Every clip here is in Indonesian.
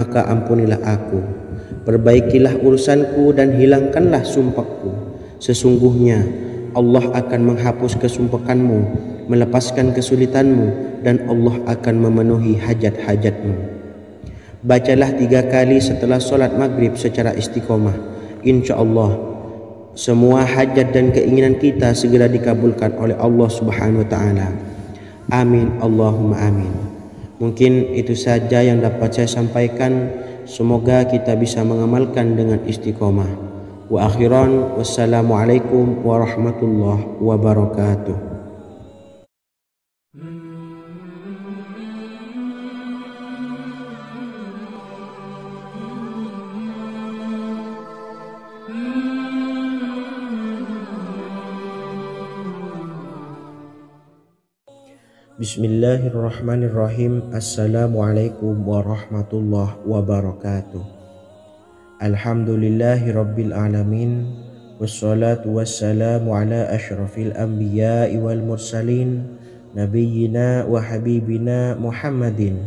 maka ampunilah aku. Perbaikilah urusanku dan hilangkanlah sumpahku. Sesungguhnya Allah akan menghapus kesumpahanmu, melepaskan kesulitanmu, dan Allah akan memenuhi hajat-hajatmu. Bacalah 3 kali setelah solat maghrib secara istiqomah. Insya Allah semua hajat dan keinginan kita segera dikabulkan oleh Allah Subhanahu wa taala. Amin Allahumma amin. Mungkin itu saja yang dapat saya sampaikan. Semoga kita bisa mengamalkan dengan istiqomah. Wa akhiran, wassalamualaikum warahmatullahi wabarakatuh. Bismillahirrahmanirrahim. Assalamualaikum warahmatullahi wabarakatuh. Alhamdulillahi rabbil alamin. Wassalatu wassalamu ala ashrafil anbiya'i wal mursalin, nabiyyina wa habibina Muhammadin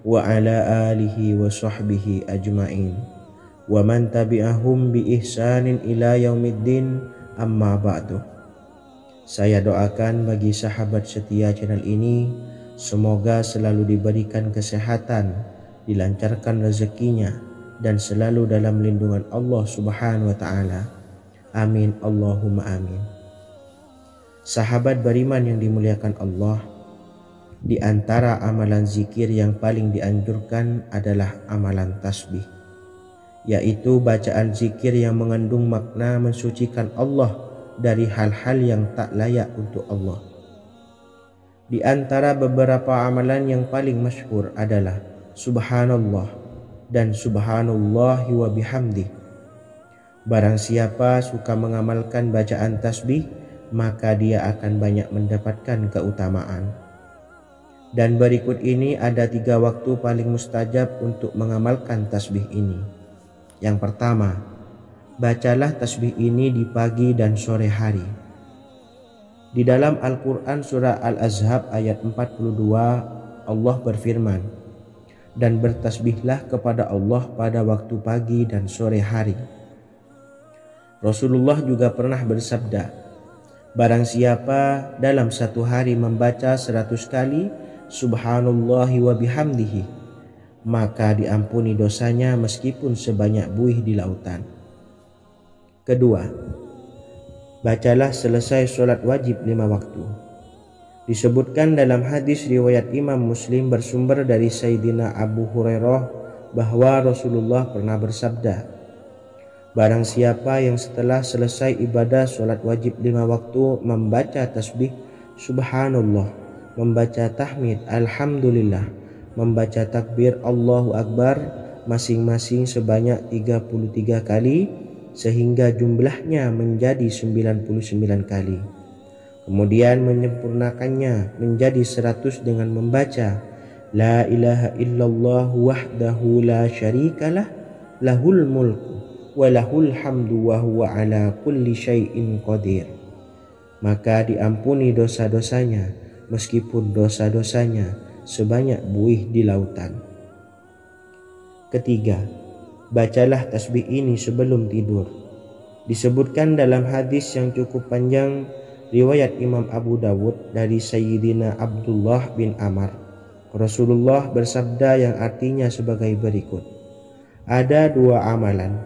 wa ala alihi wa sahbihi ajma'in, wa man tabi'ahum bi ihsanin ila yaumiddin, amma ba'du. Saya doakan bagi sahabat setia channel ini, semoga selalu diberikan kesehatan, dilancarkan rezekinya, dan selalu dalam lindungan Allah Subhanahu wa ta'ala. Amin Allahumma amin. Sahabat beriman yang dimuliakan Allah, di antara amalan zikir yang paling dianjurkan adalah amalan tasbih, yaitu bacaan zikir yang mengandung makna mensucikan Allah dari hal-hal yang tak layak untuk Allah. Di antara beberapa amalan yang paling masyhur adalah Subhanallah dan Subhanallahi wa bihamdih. Barang siapa suka mengamalkan bacaan tasbih, maka dia akan banyak mendapatkan keutamaan. Dan berikut ini ada 3 waktu paling mustajab untuk mengamalkan tasbih ini. Yang pertama, bacalah tasbih ini di pagi dan sore hari. Di dalam Al-Quran surah Al-Ahzab ayat 42, Allah berfirman, dan bertasbihlah kepada Allah pada waktu pagi dan sore hari. Rasulullah juga pernah bersabda, barang siapa dalam satu hari membaca 100 kali Subhanallahi wa bihamdihi, maka diampuni dosanya meskipun sebanyak buih di lautan. Kedua, bacalah selesai sholat wajib 5 waktu. Disebutkan dalam hadis riwayat Imam Muslim bersumber dari Sayyidina Abu Hurairah bahwa Rasulullah pernah bersabda, barang siapa yang setelah selesai ibadah sholat wajib 5 waktu membaca tasbih Subhanallah, membaca tahmid Alhamdulillah, membaca takbir Allahu Akbar masing-masing sebanyak 33 kali, sehingga jumlahnya menjadi 99 kali. Kemudian menyempurnakannya menjadi 100 dengan membaca La ilaha illallah wahdahu la syarikalah, lahul mulku wa lahul hamdu wa huwa ala kulli syai'in qadir. Maka diampuni dosa-dosanya meskipun dosa-dosanya sebanyak buih di lautan. Ketiga, bacalah tasbih ini sebelum tidur. Disebutkan dalam hadis yang cukup panjang riwayat Imam Abu Dawud dari Sayyidina Abdullah bin Amr, Rasulullah bersabda yang artinya sebagai berikut, ada 2 amalan,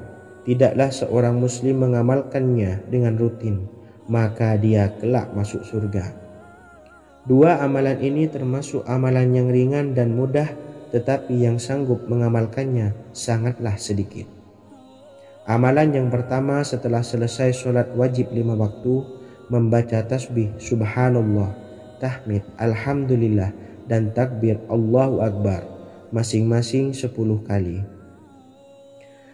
tidaklah seorang muslim mengamalkannya dengan rutin, maka dia kelak masuk surga. 2 amalan ini termasuk amalan yang ringan dan mudah, tetapi yang sanggup mengamalkannya sangatlah sedikit. Amalan yang pertama setelah selesai sholat wajib 5 waktu, membaca tasbih Subhanallah, tahmid Alhamdulillah, dan takbir Allahu Akbar masing-masing 10 kali.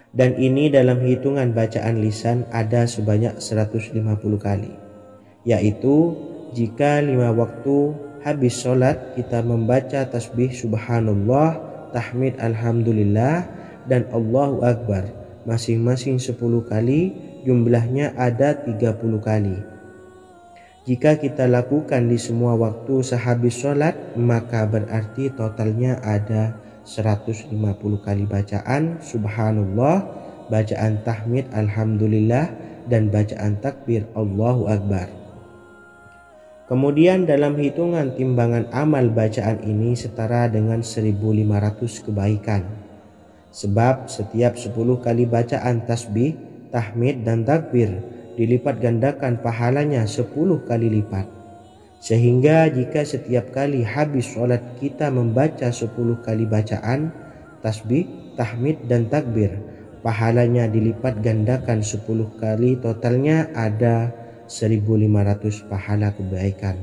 Dan ini dalam hitungan bacaan lisan ada sebanyak 150 kali, yaitu jika 5 waktu habis sholat kita membaca tasbih Subhanallah, tahmid Alhamdulillah, dan Allahu Akbar masing-masing 10 kali, jumlahnya ada 30 kali. Jika kita lakukan di semua waktu sehabis sholat, maka berarti totalnya ada 150 kali bacaan subhanallah, bacaan tahmid alhamdulillah, dan bacaan takbir Allahu Akbar. Kemudian dalam hitungan timbangan amal bacaan ini setara dengan 1500 kebaikan. Sebab setiap 10 kali bacaan tasbih, tahmid, dan takbir dilipat gandakan pahalanya 10 kali lipat. Sehingga jika setiap kali habis sholat kita membaca 10 kali bacaan tasbih, tahmid, dan takbir, pahalanya dilipat gandakan 10 kali, totalnya ada 1500 pahala kebaikan.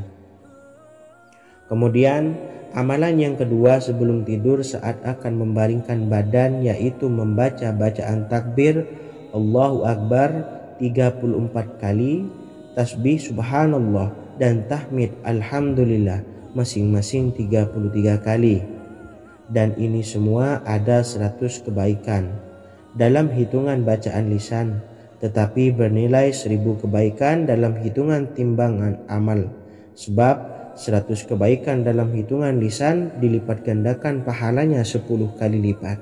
Kemudian amalan yang kedua sebelum tidur saat akan membaringkan badan, yaitu membaca bacaan takbir Allahu Akbar 34 kali, tasbih subhanallah, dan tahmid alhamdulillah masing-masing 33 kali. Dan ini semua ada 100 kebaikan dalam hitungan bacaan lisan, tetapi bernilai 1000 kebaikan dalam hitungan timbangan amal. Sebab 100 kebaikan dalam hitungan lisan dilipat gandakan pahalanya 10 kali lipat.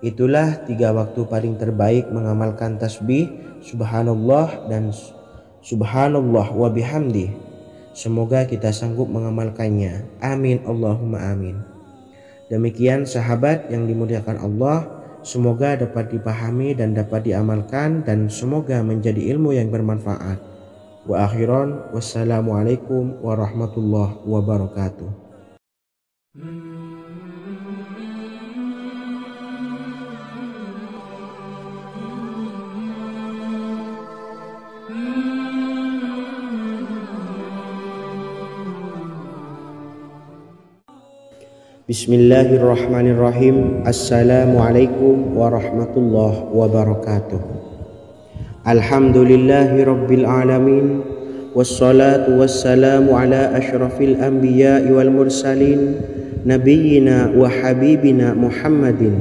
Itulah 3 waktu paling terbaik mengamalkan tasbih subhanallah dan subhanallah wa bihamdih. Semoga kita sanggup mengamalkannya. Amin Allahumma amin. Demikian sahabat yang dimuliakan Allah, semoga dapat dipahami dan dapat diamalkan, dan semoga menjadi ilmu yang bermanfaat. Wa akhiran, wassalamualaikum warahmatullahi wabarakatuh. Bismillahirrahmanirrahim. Assalamualaikum warahmatullahi wabarakatuh. Alhamdulillahi rabbil alamin, wassalatu wassalamu ala ashrafil anbiya'i wal mursalin, nabiyyina wa habibina Muhammadin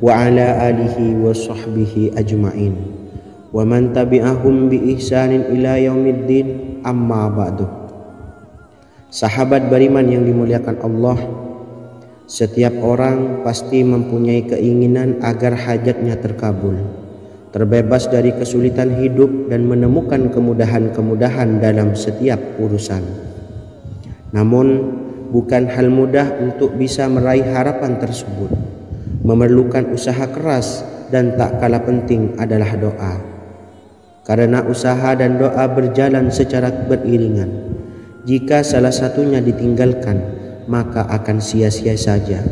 wa ala alihi wa sahbihi ajma'in, wa man tabi'ahum bi ihsanin ila yaumiddin, amma ba'du. Sahabat beriman yang dimuliakan Allah, setiap orang pasti mempunyai keinginan agar hajatnya terkabul, terbebas dari kesulitan hidup, dan menemukan kemudahan-kemudahan dalam setiap urusan. Namun, bukan hal mudah untuk bisa meraih harapan tersebut. Memerlukan usaha keras, dan tak kalah penting adalah doa. Karena usaha dan doa berjalan secara beriringan. Jika salah satunya ditinggalkan, maka akan sia-sia saja.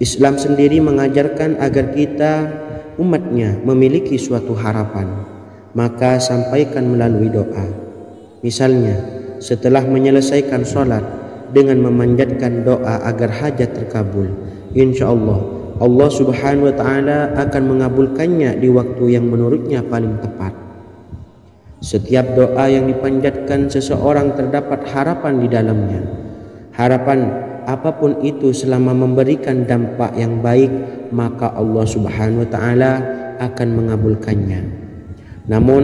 Islam sendiri mengajarkan agar kita umatnya memiliki suatu harapan, maka sampaikan melalui doa. Misalnya, setelah menyelesaikan sholat dengan memanjatkan doa agar hajat terkabul, insya Allah Allah subhanahu wa ta'ala akan mengabulkannya di waktu yang menurutnya paling tepat. Setiap doa yang dipanjatkan seseorang terdapat harapan di dalamnya. Harapan apapun itu selama memberikan dampak yang baik, maka Allah subhanahu wa ta'ala akan mengabulkannya. Namun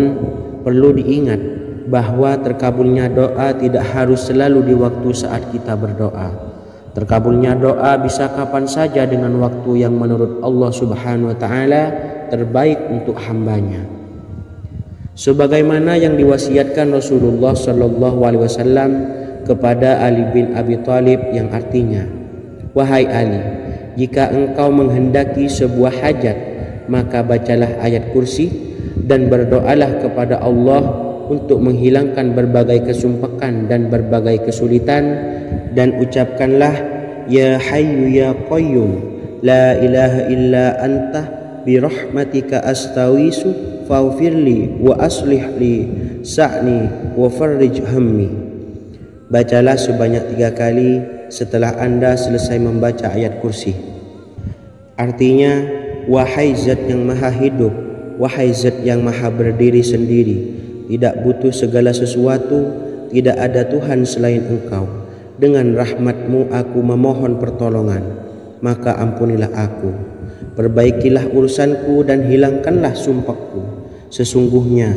perlu diingat bahwa terkabulnya doa tidak harus selalu di waktu saat kita berdoa. Terkabulnya doa bisa kapan saja dengan waktu yang menurut Allah subhanahu wa ta'ala terbaik untuk hambanya. Sebagaimana yang diwasiatkan Rasulullah sallallahu alaihi wasallam kepada Ali bin Abi Thalib, yang artinya, wahai Ali, jika engkau menghendaki sebuah hajat, maka bacalah ayat kursi dan berdoalah kepada Allah untuk menghilangkan berbagai kesumpakan dan berbagai kesulitan, dan ucapkanlah, ya hayyu ya qayyum la ilaha illa anta birahmatika astawisu faghfirli wa aslih li sa'ni wa farrij hammi. Bacalah sebanyak 3 kali setelah Anda selesai membaca ayat kursi. Artinya, wahai zat yang maha hidup, wahai zat yang maha berdiri sendiri, tidak butuh segala sesuatu, tidak ada Tuhan selain Engkau. Dengan rahmat-Mu aku memohon pertolongan, maka ampunilah aku. Perbaikilah urusanku dan hilangkanlah sumpahku. Sesungguhnya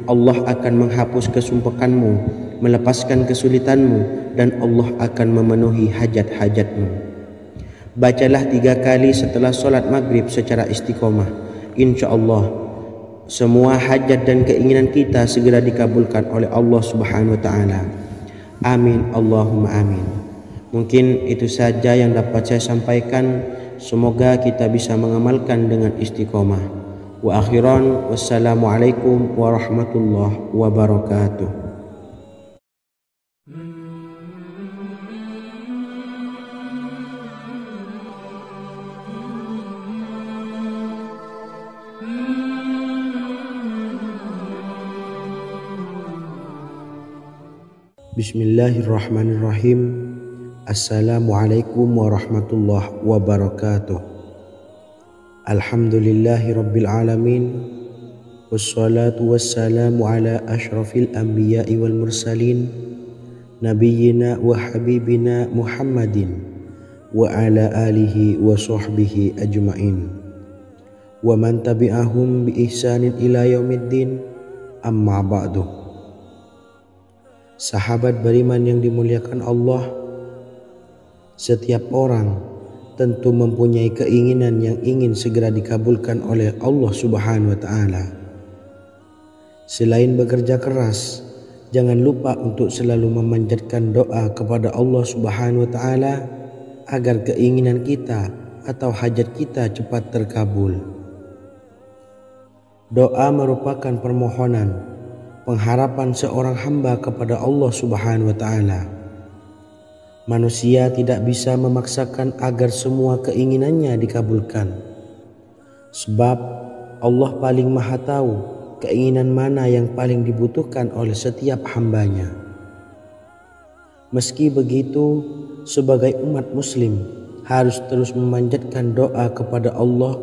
Allah akan menghapus kesumpahanmu, melepaskan kesulitanmu, dan Allah akan memenuhi hajat-hajatmu. Bacalah 3 kali setelah solat maghrib secara istiqomah. Insya Allah semua hajat dan keinginan kita segera dikabulkan oleh Allah Subhanahu wa Ta'ala. Amin Allahumma amin. Mungkin itu saja yang dapat saya sampaikan. Semoga kita bisa mengamalkan dengan istiqomah. Wa akhiran, wassalamualaikum warahmatullahi wabarakatuh. Bismillahirrahmanirrahim. Assalamualaikum warahmatullahi wabarakatuh. Alhamdulillahi rabbil alamin. Wassalatu wassalamu ala ashrafil anbiya'i wal mursalin, nabiyyina wa habibina Muhammadin wa ala alihi wa sahbihi ajma'in wa man tabi'ahum bi ihsanin ila yaumiddin. Amma ba'du. Sahabat beriman yang dimuliakan Allah, setiap orang tentu mempunyai keinginan yang ingin segera dikabulkan oleh Allah Subhanahu wa Ta'ala. Selain bekerja keras, jangan lupa untuk selalu memanjatkan doa kepada Allah Subhanahu wa Ta'ala agar keinginan kita atau hajat kita cepat terkabul. Doa merupakan permohonan, pengharapan seorang hamba kepada Allah Subhanahu wa Ta'ala. Manusia tidak bisa memaksakan agar semua keinginannya dikabulkan, sebab Allah paling maha tahu keinginan mana yang paling dibutuhkan oleh setiap hambanya. Meski begitu, sebagai umat muslim harus terus memanjatkan doa kepada Allah,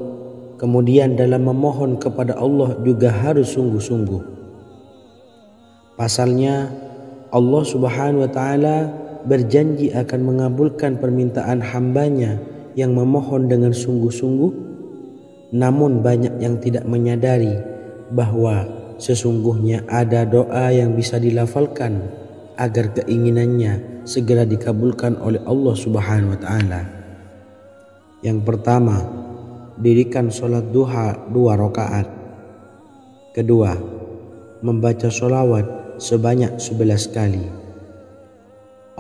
kemudian dalam memohon kepada Allah juga harus sungguh-sungguh. Pasalnya Allah Subhanahu wa Ta'ala berjanji akan mengabulkan permintaan hambanya yang memohon dengan sungguh-sungguh. Namun banyak yang tidak menyadari bahwa sesungguhnya ada doa yang bisa dilafalkan agar keinginannya segera dikabulkan oleh Allah Subhanahu wa Ta'ala. Yang pertama, dirikan sholat duha 2 rakaat. Kedua, membaca sholawat sebanyak 11 kali.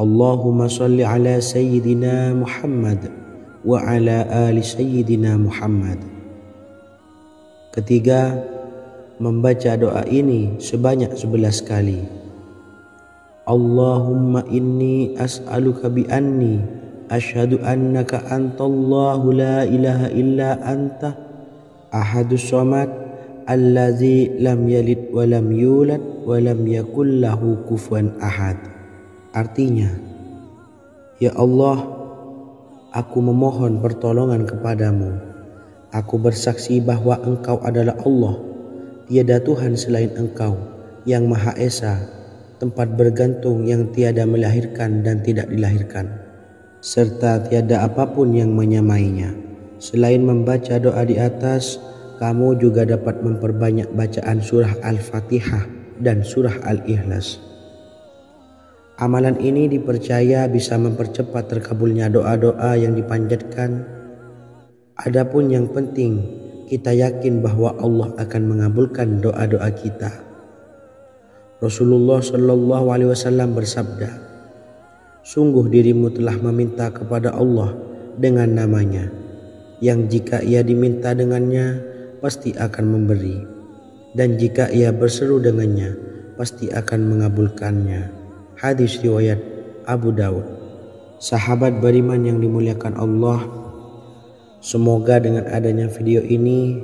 Allahumma salli ala Sayyidina Muhammad wa ala ali Sayyidina Muhammad. Ketiga, membaca doa ini sebanyak 11 kali. Allahumma inni as'aluka bi anni asyhadu annaka antallahu la ilaha illa anta ahadus samad allazi lam yalid wa lam yulad wa lam yakul lahu kufuwan ahad. Artinya, ya Allah, aku memohon pertolongan kepadamu. Aku bersaksi bahwa Engkau adalah Allah, tiada Tuhan selain Engkau, yang Maha Esa, tempat bergantung yang tiada melahirkan dan tidak dilahirkan, serta tiada apapun yang menyamainya. Selain membaca doa di atas, kamu juga dapat memperbanyak bacaan surah Al-Fatihah dan surah Al-Ikhlas. Amalan ini dipercaya bisa mempercepat terkabulnya doa-doa yang dipanjatkan. Adapun yang penting, kita yakin bahwa Allah akan mengabulkan doa-doa kita. Rasulullah Shallallahu Alaihi Wasallam bersabda, sungguh dirimu telah meminta kepada Allah dengan namanya, yang jika ia diminta dengannya pasti akan memberi, dan jika ia berseru dengannya pasti akan mengabulkannya. Hadis riwayat Abu Dawud. Sahabat beriman yang dimuliakan Allah, semoga dengan adanya video ini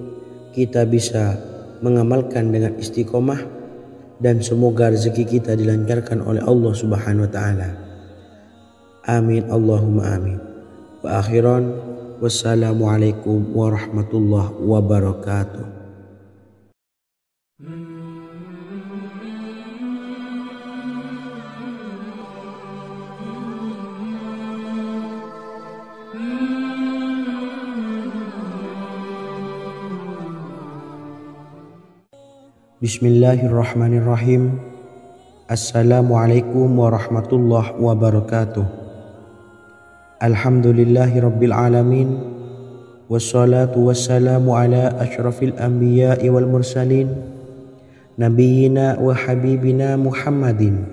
kita bisa mengamalkan dengan istiqomah, dan semoga rezeki kita dilancarkan oleh Allah Subhanahu wa Ta'ala. Amin Allahumma amin. Wa akhiran, wassalamualaikum warahmatullahi wabarakatuh. Bismillahirrahmanirrahim. Assalamualaikum warahmatullahi wabarakatuh. Alhamdulillahi Rabbil Alamin. Wassalatu wassalamu ala ashrafil anbiya'i wal mursalin, Nabiyyina wa habibina Muhammadin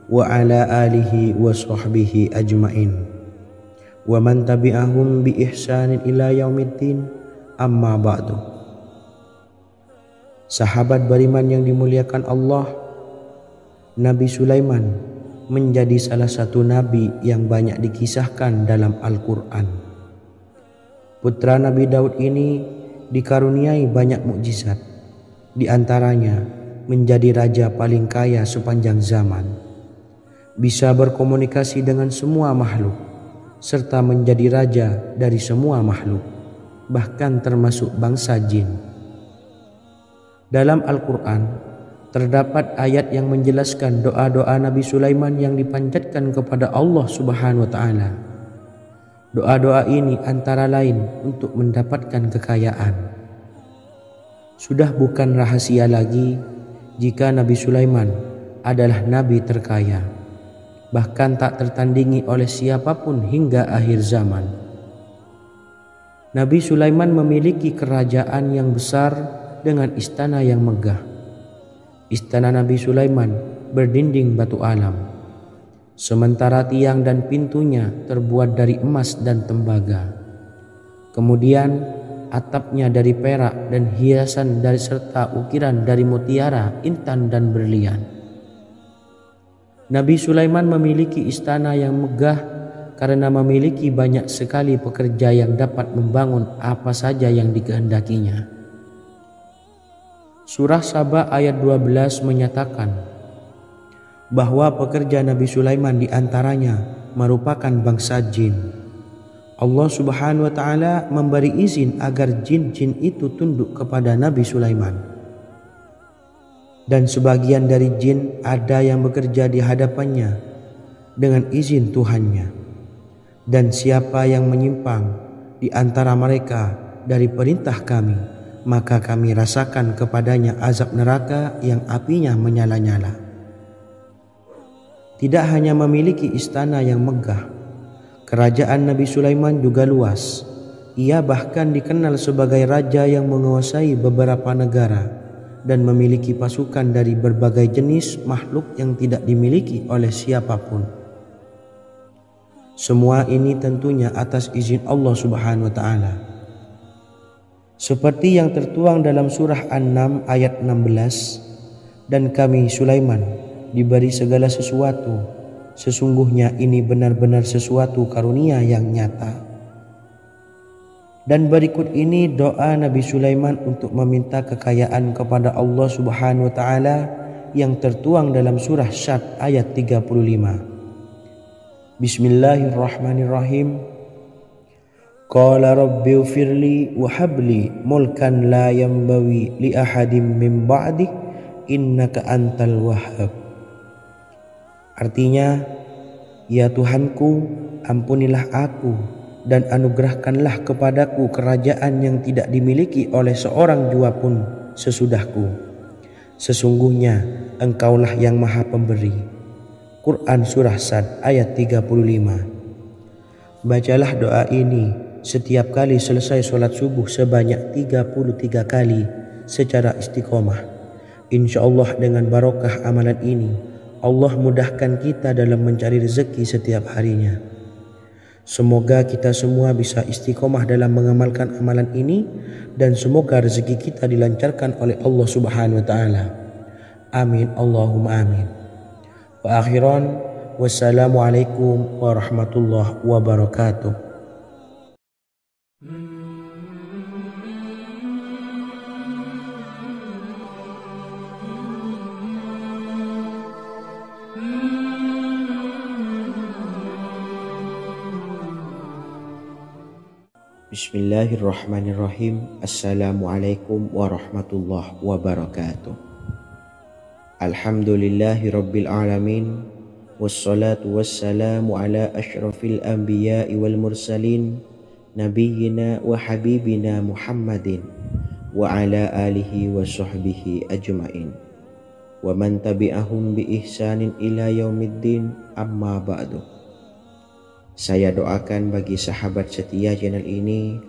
wa ala alihi wa sahbihi ajmain, wa man tabi'ahum bi ihsanin ila yaumiddin, amma ba'du. Sahabat beriman yang dimuliakan Allah, Nabi Sulaiman menjadi salah satu nabi yang banyak dikisahkan dalam Al-Quran. Putra Nabi Daud ini dikaruniai banyak mukjizat, di antaranya menjadi raja paling kaya sepanjang zaman, bisa berkomunikasi dengan semua makhluk, serta menjadi raja dari semua makhluk, bahkan termasuk bangsa jin. Dalam Al-Quran terdapat ayat yang menjelaskan doa-doa Nabi Sulaiman yang dipanjatkan kepada Allah Subhanahu wa Ta'ala. Doa-doa ini antara lain untuk mendapatkan kekayaan. Sudah bukan rahasia lagi jika Nabi Sulaiman adalah nabi terkaya, bahkan tak tertandingi oleh siapapun hingga akhir zaman. Nabi Sulaiman memiliki kerajaan yang besar dengan istana yang megah. Istana Nabi Sulaiman berdinding batu alam, sementara tiang dan pintunya terbuat dari emas dan tembaga. Kemudian atapnya dari perak dan hiasan dari serta ukiran dari mutiara, intan dan berlian. Nabi Sulaiman memiliki istana yang megah karena memiliki banyak sekali pekerja yang dapat membangun apa saja yang dikehendakinya. Surah Saba ayat 12 menyatakan bahwa pekerja Nabi Sulaiman diantaranya merupakan bangsa jin. Allah Subhanahu wa Ta'ala memberi izin agar jin-jin itu tunduk kepada Nabi Sulaiman. Dan sebagian dari jin ada yang bekerja di hadapannya dengan izin Tuhannya. Dan siapa yang menyimpang di antara mereka dari perintah kami, maka kami rasakan kepadanya azab neraka yang apinya menyala-nyala. Tidak hanya memiliki istana yang megah, kerajaan Nabi Sulaiman juga luas. Ia bahkan dikenal sebagai raja yang menguasai beberapa negara dan memiliki pasukan dari berbagai jenis makhluk yang tidak dimiliki oleh siapapun. Semua ini tentunya atas izin Allah Subhanahu wa Ta'ala. Seperti yang tertuang dalam surah An-Naml ayat 16, dan kami Sulaiman diberi segala sesuatu, sesungguhnya ini benar-benar sesuatu karunia yang nyata. Dan berikut ini doa Nabi Sulaiman untuk meminta kekayaan kepada Allah Subhanahu wa Ta'ala yang tertuang dalam surah Syad ayat 35. Bismillahirrahmanirrahim. Qala rabbi ufirli wa habli mulkan la yanbawi li ahadim min ba'di innaka antal wahhab. Artinya, ya Tuhanku, ampunilah aku dan anugerahkanlah kepadaku kerajaan yang tidak dimiliki oleh seorang jua pun sesudahku. Sesungguhnya Engkaulah yang Maha Pemberi. Quran Surah Sad ayat 35. Bacalah doa ini setiap kali selesai sholat subuh sebanyak 33 kali secara istiqomah. Insya Allah dengan barokah amalan ini, Allah mudahkan kita dalam mencari rezeki setiap harinya. Semoga kita semua bisa istiqomah dalam mengamalkan amalan ini, dan semoga rezeki kita dilancarkan oleh Allah Subhanahu wa Ta'ala. Amin Allahumma amin. Wa akhiran, wassalamualaikum warahmatullahi wabarakatuh. Bismillahirrahmanirrahim. Assalamualaikum warahmatullahi wabarakatuh. Alhamdulillahi rabbil alamin. Wassalatu wassalamu ala ashrafil anbiya'i wal mursalin, Nabiyyina wa habibina Muhammadin wa ala alihi wa sahbihi ajmain, wa man tabi'ahum bi ihsanin ila yaumiddin, amma ba'du. Saya doakan bagi sahabat setia channel ini,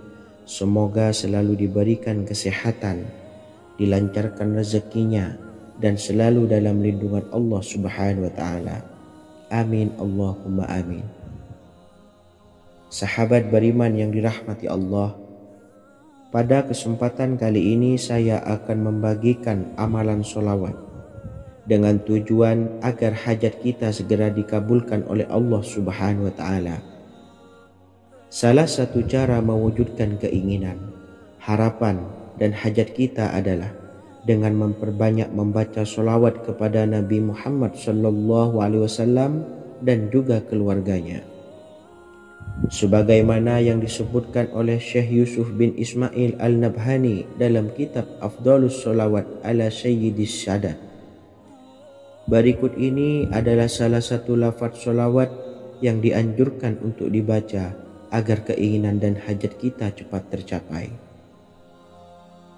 semoga selalu diberikan kesehatan, dilancarkan rezekinya, dan selalu dalam lindungan Allah Subhanahu wa Ta'ala. Amin Allahumma amin. Sahabat beriman yang dirahmati Allah, pada kesempatan kali ini saya akan membagikan amalan sholawat dengan tujuan agar hajat kita segera dikabulkan oleh Allah Subhanahu wa Ta'ala. Salah satu cara mewujudkan keinginan, harapan, dan hajat kita adalah dengan memperbanyak membaca sholawat kepada Nabi Muhammad SAW dan juga keluarganya. Sebagaimana yang disebutkan oleh Syekh Yusuf bin Ismail Al-Nabhani dalam kitab Afdalus Sholawat ala Sayyidis Sadat. Berikut ini adalah salah satu lafaz sholawat yang dianjurkan untuk dibaca agar keinginan dan hajat kita cepat tercapai.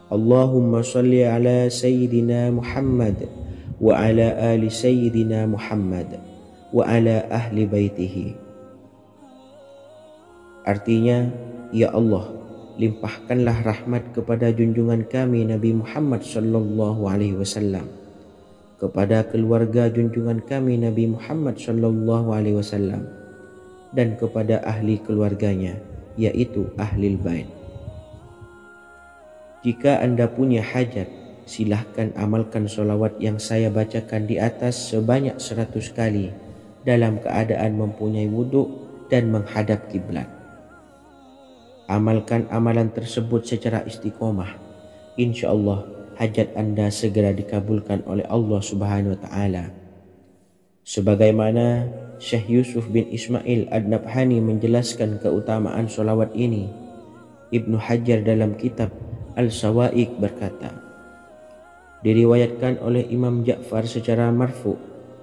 Allahumma salli ala Sayyidina Muhammad wa ala ali Sayyidina Muhammad wa ala ahli baitihi. Artinya, ya Allah, limpahkanlah rahmat kepada junjungan kami Nabi Muhammad sallallahu alaihi wasallam, kepada keluarga junjungan kami Nabi Muhammad sallallahu alaihi wasallam, dan kepada ahli keluarganya, yaitu ahlil bait. Jika Anda punya hajat, silahkan amalkan sholawat yang saya bacakan di atas sebanyak 100 kali dalam keadaan mempunyai wudhu dan menghadap kiblat. Amalkan amalan tersebut secara istiqomah. Insya Allah hajat Anda segera dikabulkan oleh Allah Subhanahu wa Ta'ala. Sebagaimana Syekh Yusuf bin Ismail Ad-Nabhani menjelaskan keutamaan sholawat ini, Ibnu Hajar dalam kitab Al-Sawa'iq berkata, diriwayatkan oleh Imam Ja'far secara marfu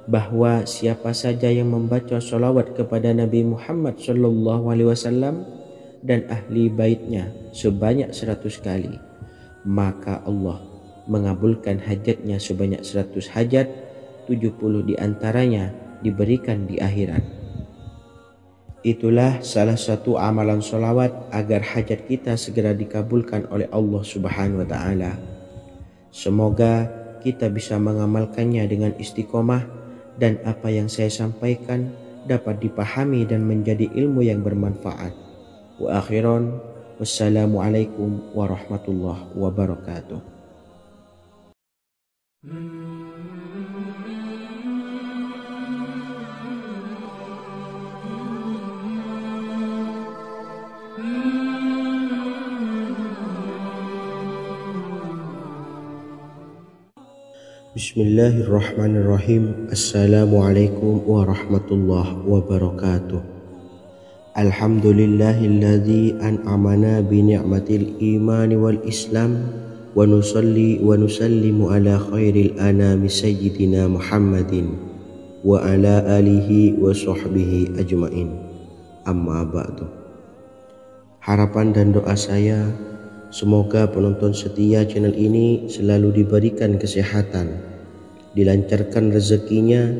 bahwa siapa saja yang membaca sholawat kepada Nabi Muhammad SAW dan ahli baitnya sebanyak 100 kali, maka Allah mengabulkan hajatnya sebanyak 100 hajat, 70 diantaranya diberikan di akhirat. Itulah salah satu amalan sholawat agar hajat kita segera dikabulkan oleh Allah Subhanahu wa Ta'ala. Semoga kita bisa mengamalkannya dengan istiqomah dan apa yang saya sampaikan dapat dipahami dan menjadi ilmu yang bermanfaat. Wa akhiran, wassalamualaikum warahmatullahi wabarakatuh. Bismillahirrahmanirrahim. Assalamualaikum warahmatullahi wabarakatuh. Alhamdulillahilladzi an'amana bi ni'matil iman wal islam wa nusalli wa nusallimu ala khairil anami sayyidina Muhammadin wa ala alihi wa sahbihi ajmain. Amma ba'du. Harapan dan doa saya, semoga penonton setia channel ini selalu diberikan kesehatan, dilancarkan rezekinya,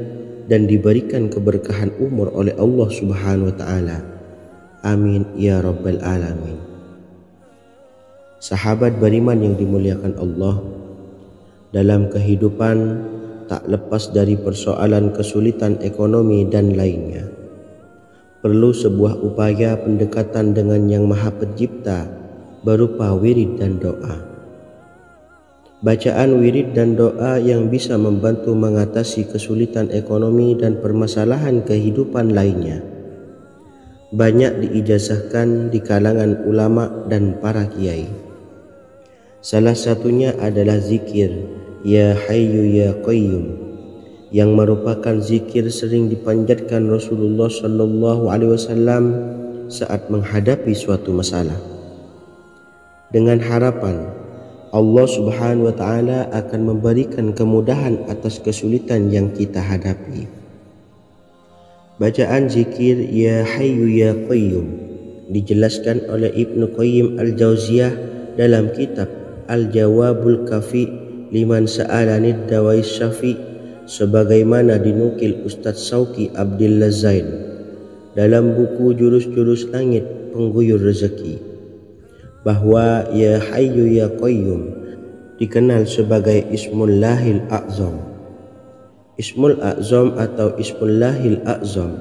dan diberikan keberkahan umur oleh Allah Subhanahu wa Ta'ala. Amin ya rabbal alamin. Sahabat beriman yang dimuliakan Allah, dalam kehidupan tak lepas dari persoalan kesulitan ekonomi dan lainnya. Perlu sebuah upaya pendekatan dengan Yang Maha Pencipta berupa wirid dan doa. Bacaan wirid dan doa yang bisa membantu mengatasi kesulitan ekonomi dan permasalahan kehidupan lainnya banyak diijazahkan di kalangan ulama dan para kiai. Salah satunya adalah zikir Ya Hayyu Ya Qayyum, yang merupakan zikir sering dipanjatkan Rasulullah SAW saat menghadapi suatu masalah, dengan harapan Allah Subhanahu wa Ta'ala akan memberikan kemudahan atas kesulitan yang kita hadapi. Bacaan zikir Ya Hayyu Ya Qayyum dijelaskan oleh Ibnu Qayyim Al-Jauziyah dalam kitab Al-Jawabul Kafi liman sa'alanid dawai syafi, sebagaimana dinukil Ustadz Sauki Abdillah Zain dalam buku Jurus-Jurus Langit Pengguyur Rezeki bahwa Ya Hayyu Ya Qayyum dikenal sebagai Ismullahil A'zam. Ismul A'zam atau Ismullahil A'zam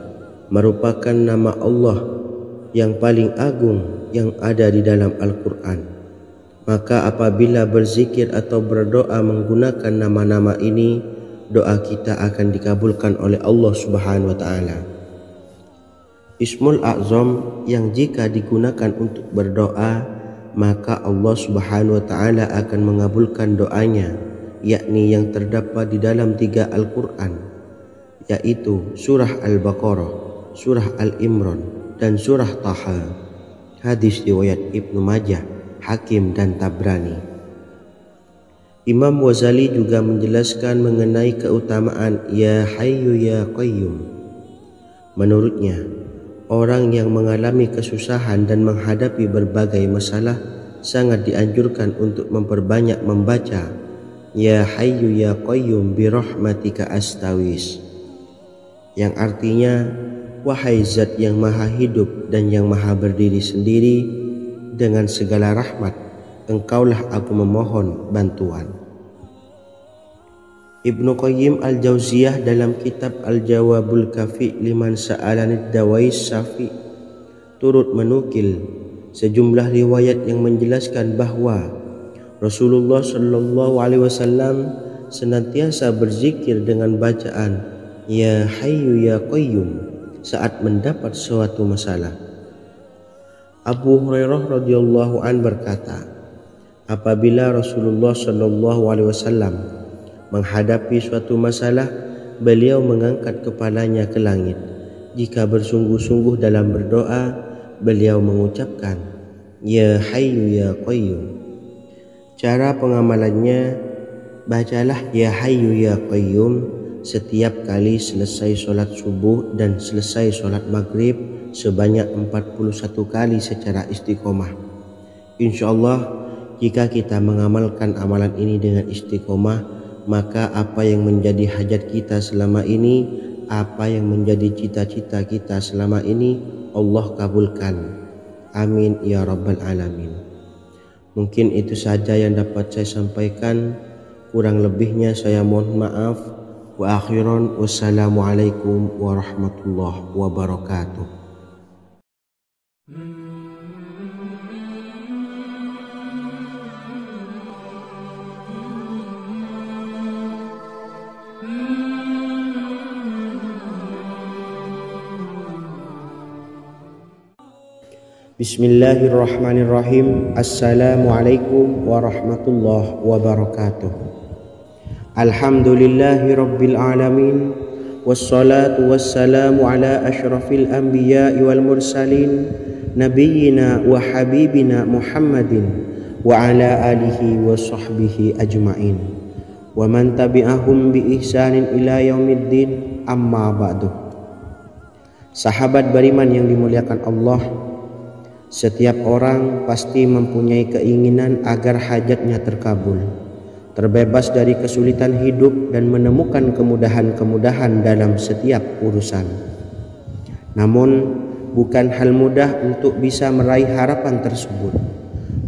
merupakan nama Allah yang paling agung yang ada di dalam Al-Quran. Maka apabila berzikir atau berdoa menggunakan nama-nama ini, doa kita akan dikabulkan oleh Allah Subhanahu wa Ta'ala. Ismul A'zam yang jika digunakan untuk berdoa, maka Allah Subhanahu wa Ta'ala akan mengabulkan doanya, yakni yang terdapat di dalam 3 Al-Quran, yaitu surah Al-Baqarah, surah Al-Imran, dan surah Taha. Hadis riwayat Ibnu Majah, Hakim, dan Tabrani. Imam Ghazali juga menjelaskan mengenai keutamaan Ya Hayyu Ya Qayyum. Menurutnya, orang yang mengalami kesusahan dan menghadapi berbagai masalah sangat dianjurkan untuk memperbanyak membaca Ya Hayyu Ya Qayyum bi rahmatika astawis, yang artinya, wahai zat yang maha hidup dan yang maha berdiri sendiri, dengan segala rahmat engkaulah aku memohon bantuan. Ibnu Qayyim Al-Jauziyah dalam kitab Al-Jawabul Kafi liman sa'alanid dawais syafi turut menukil sejumlah riwayat yang menjelaskan bahwa Rasulullah Shallallahu Alaihi Wasallam senantiasa berzikir dengan bacaan Ya Hayyu Ya Qayyum saat mendapat suatu masalah. Abu Hurairah radhiyallahu an berkata, apabila Rasulullah Shallallahu Alaihi Wasallam menghadapi suatu masalah, beliau mengangkat kepalanya ke langit. Jika bersungguh-sungguh dalam berdoa, beliau mengucapkan Ya Hayyu Ya Qayyum. Cara pengamalannya, bacalah Ya Hayyu Ya Qayyum setiap kali selesai sholat subuh dan selesai sholat maghrib sebanyak 41 kali secara istiqomah. Insyaallah, jika kita mengamalkan amalan ini dengan istiqomah, maka apa yang menjadi hajat kita selama ini, apa yang menjadi cita-cita kita selama ini, Allah kabulkan. Amin ya rabbal alamin. Mungkin itu saja yang dapat saya sampaikan. Kurang lebihnya saya mohon maaf. Wa akhiran, wassalamualaikum warahmatullahi wabarakatuh. Bismillahirrahmanirrahim. Assalamualaikum warahmatullahi wabarakatuh. Alhamdulillahi rabbil alamin, wassalatu wassalamu ala ashrafil anbiya'i wal mursalin, nabiyyina wa habibina Muhammadin wa ala alihi wa sahbihi ajma'in wa man tabi'ahum bi ihsanin ila yaumiddin, amma ba'du. Sahabat beriman yang dimuliakan Allah, setiap orang pasti mempunyai keinginan agar hajatnya terkabul, terbebas dari kesulitan hidup dan menemukan kemudahan-kemudahan dalam setiap urusan. Namun, bukan hal mudah untuk bisa meraih harapan tersebut.